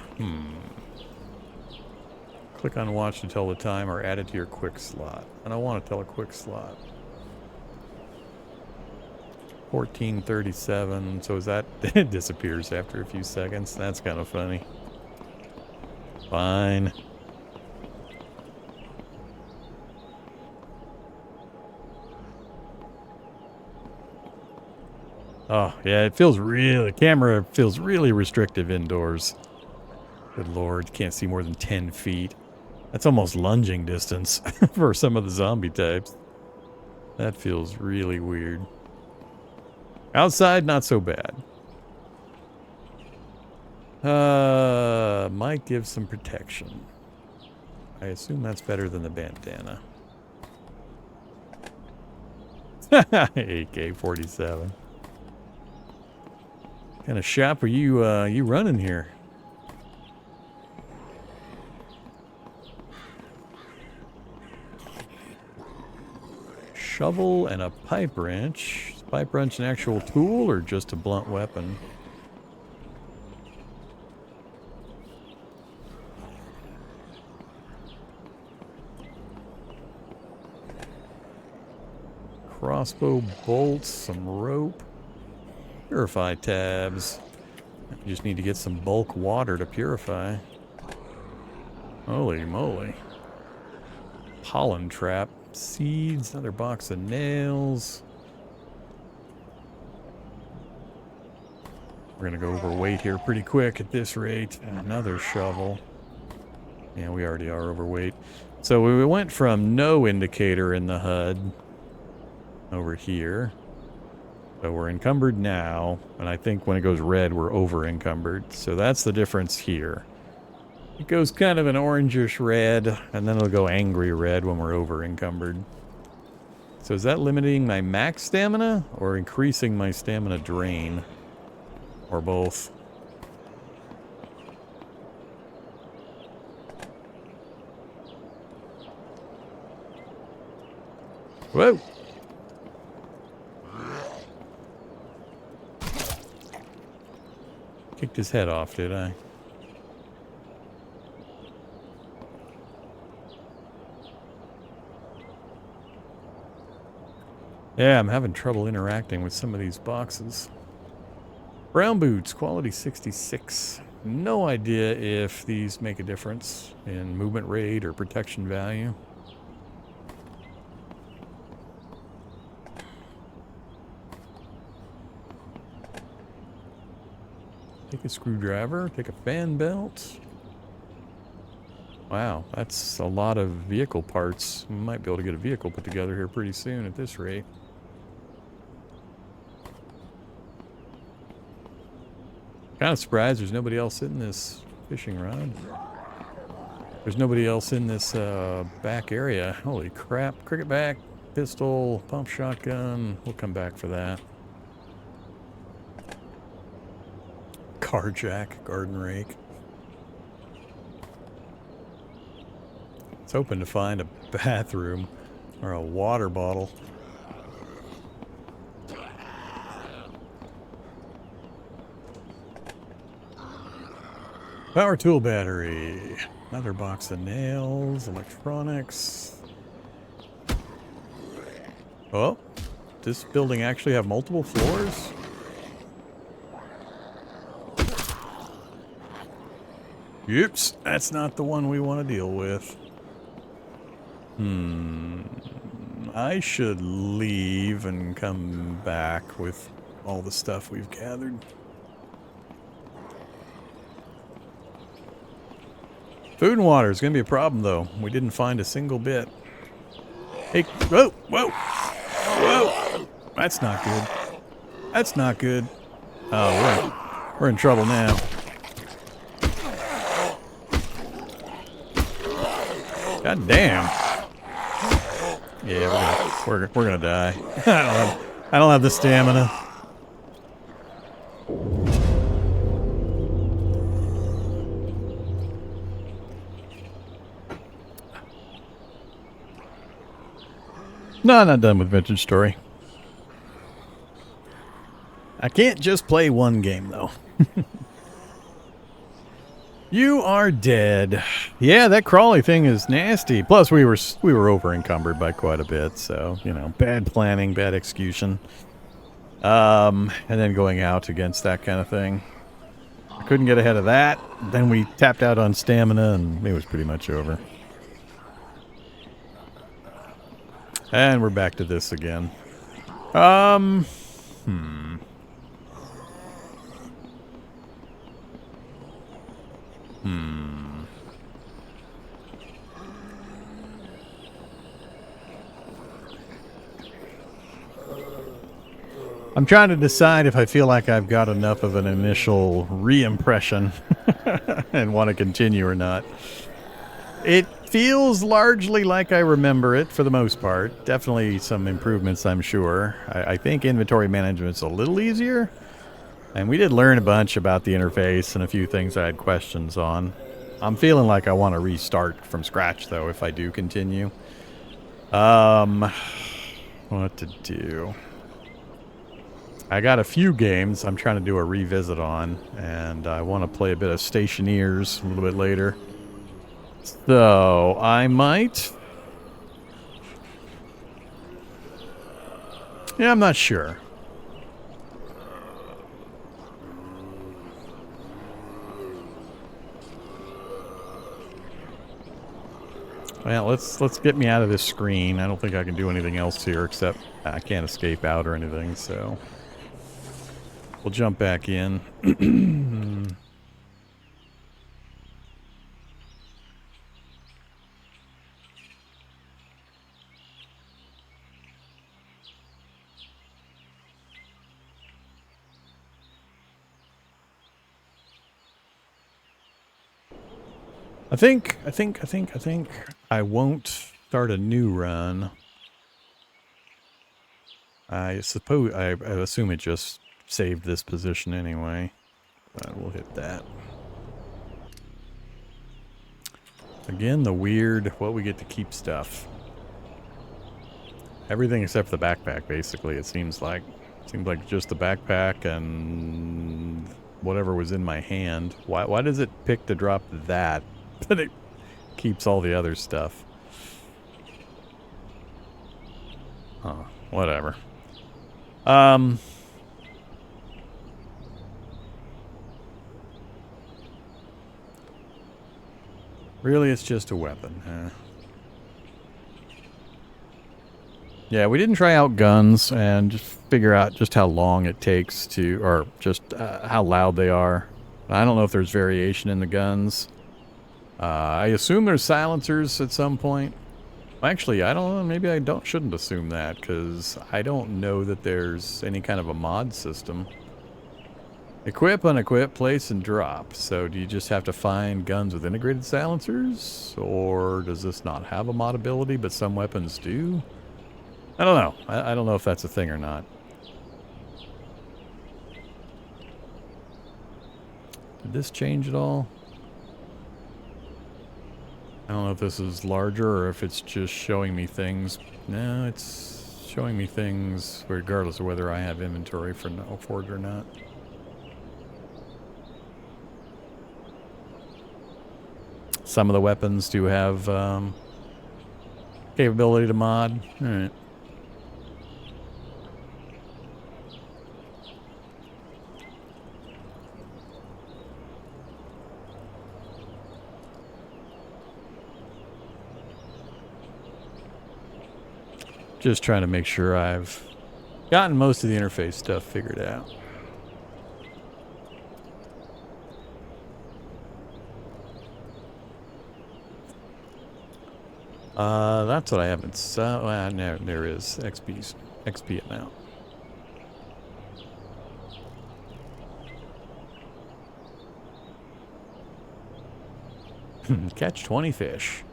Click on watch to tell the time or add it to your quick slot. I don't want to tell a quick slot. 14:37. So is that it disappears after a few seconds? That's kind of funny. Fine. Oh, yeah, it feels really, the camera feels really restrictive indoors. Good lord, can't see more than 10 feet. That's almost lunging distance for some of the zombie types. That feels really weird. Outside, not so bad. Might give some protection. I assume that's better than the bandana. AK-47. What kind of shop are you running here? shovel and a pipe wrench. Is pipe wrench an actual tool or just a blunt weapon? Crossbow bolts, some rope. Purify tabs. You just need to get some bulk water to purify. Holy moly. Pollen trap. Seeds, another box of nails. We're gonna go overweight here pretty quick at this rate. Another shovel. Yeah, we already are overweight. So we went from no indicator in the HUD over here. So we're encumbered now, and I think when it goes red, we're over encumbered. So that's the difference here. It goes kind of an orangish red, and then it'll go angry red when we're over encumbered. So is that limiting my max stamina or increasing my stamina drain? Or both? Whoa! Kicked his head off, did I? Yeah, I'm having trouble interacting with some of these boxes. Brown boots, quality 66. No idea if these make a difference in movement rate or protection value. Take a screwdriver, take a fan belt. Wow, that's a lot of vehicle parts. We might be able to get a vehicle put together here pretty soon at this rate. Kind of surprised there's nobody else in this fishing rod. There's nobody else in this back area. Holy crap. Cricket back, pistol, pump shotgun. We'll come back for that. Car jack, garden rake. It's hoping to find a bathroom or a water bottle. Power tool battery. Another box of nails, electronics. Oh, does this building actually have multiple floors? Oops, that's not the one we want to deal with. I should leave and come back with all the stuff we've gathered. Food and water is going to be a problem, though. We didn't find a single bit. Hey, whoa, whoa, whoa. That's not good. That's not good. Oh, we're in trouble now. God damn. Yeah, we're gonna die. I don't have the stamina. No, I'm not done with Vintage Story. I can't just play one game, though. You are dead. Yeah, that crawly thing is nasty. Plus, we were over encumbered by quite a bit, so you know, bad planning, bad execution, and then going out against that kind of thing. I couldn't get ahead of that. Then we tapped out on stamina, and it was pretty much over. And we're back to this again. I'm trying to decide if I feel like I've got enough of an initial re-impression and want to continue or not. It feels largely like I remember it for the most part. Definitely some improvements, I'm sure. I think inventory management's a little easier. And we did learn a bunch about the interface and a few things I had questions on. I'm feeling like I want to restart from scratch, though, if I do continue. what to do. I got a few games I'm trying to do a revisit on, and I want to play a bit of Stationeers a little bit later. So, I might... Yeah, I'm not sure. Well, let's get me out of this screen. I don't think I can do anything else here except I can't escape out or anything, so we'll jump back in. I think I won't start a new run. I assume it just saved this position anyway. But we'll hit that. Again, the weird, what we get to keep stuff. Everything except for the backpack, basically, it seems like. Seems like just the backpack and whatever was in my hand. Why does it pick to drop that? But it keeps all the other stuff. Oh, whatever. Really, it's just a weapon, huh? Yeah, we didn't try out guns and just figure out just how long it takes to, or just how loud they are. I don't know if there's variation in the guns. I assume there's silencers at some point. Actually, I don't know. Maybe I shouldn't assume that, because I don't know that there's any kind of a mod system. Equip, unequip, place, and drop. So do you just have to find guns with integrated silencers? Or does this not have a mod ability, but some weapons do? I don't know. I don't know if that's a thing or not. Did this change at all? I don't know if this is larger or if it's just showing me things. No, it's showing me things regardless of whether I have inventory for it or not. Some of the weapons do have capability to mod. All right. Just trying to make sure I've gotten most of the interface stuff figured out. That's what I haven't saw. No, there is XP amount. Catch 20 fish.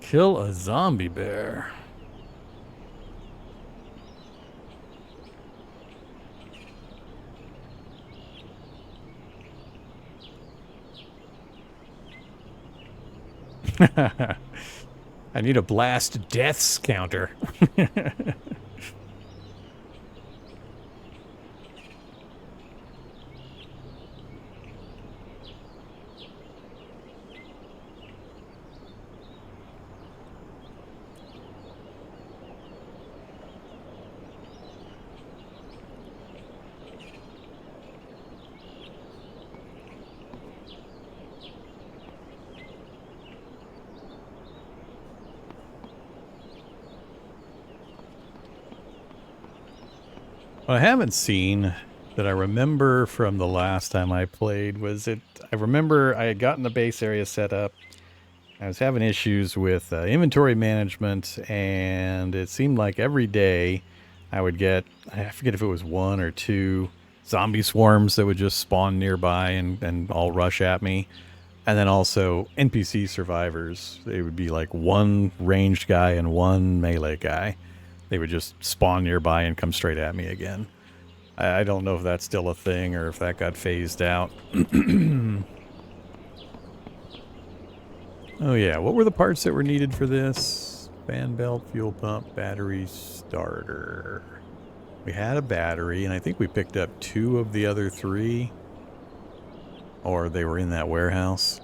Kill a zombie bear. I need a blast deaths counter. What I haven't seen that I remember from the last time I played was I remember I had gotten the base area set up. I was having issues with inventory management, and it seemed like every day I would get, I forget if it was 1 or 2 zombie swarms that would just spawn nearby and all rush at me. And then also NPC survivors. They would be like 1 ranged guy and 1 melee guy. They would just spawn nearby and come straight at me again. I don't know if that's still a thing or if that got phased out. Oh yeah, what were the parts that were needed for this? Fan belt, fuel pump, battery starter. We had a battery, and I think we picked up 2 of the other 3. Or they were in that warehouse.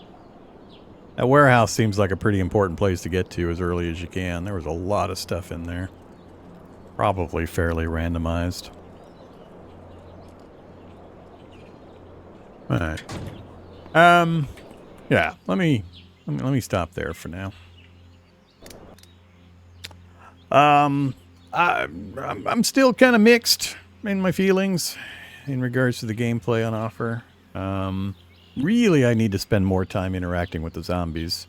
That warehouse seems like a pretty important place to get to as early as you can. There was a lot of stuff in there. Probably fairly randomized. Alright. Yeah, let me stop there for now. I'm still kind of mixed in my feelings in regards to the gameplay on offer. Really, I need to spend more time interacting with the zombies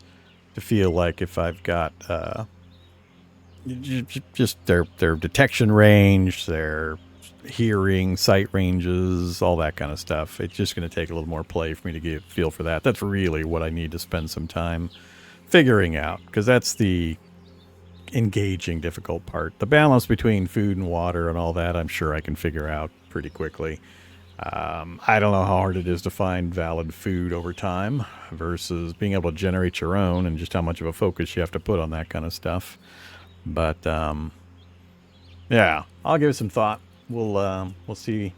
to feel like if I've got just their detection range, their hearing, sight ranges, all that kind of stuff. It's just going to take a little more play for me to get a feel for that. That's really what I need to spend some time figuring out, because that's the engaging, difficult part. The balance between food and water and all that, I'm sure I can figure out pretty quickly. I don't know how hard it is to find valid food over time versus being able to generate your own, and just how much of a focus you have to put on that kind of stuff. But yeah, I'll give it some thought. We'll see,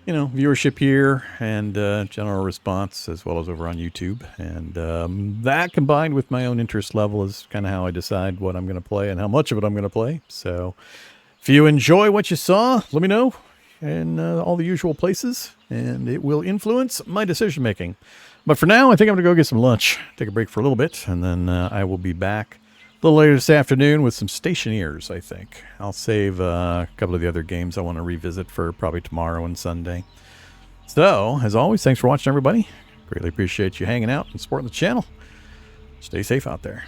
viewership here and general response, as well as over on YouTube. And that combined with my own interest level is kind of how I decide what I'm going to play and how much of it I'm going to play. So if you enjoy what you saw, let me know in all the usual places, and it will influence my decision making. But for now, I think I'm going to go get some lunch, take a break for a little bit, and then I will be back a little later this afternoon with some Stationeers, I think. I'll save a couple of the other games I want to revisit for probably tomorrow and Sunday. So, as always, thanks for watching, everybody. Greatly appreciate you hanging out and supporting the channel. Stay safe out there.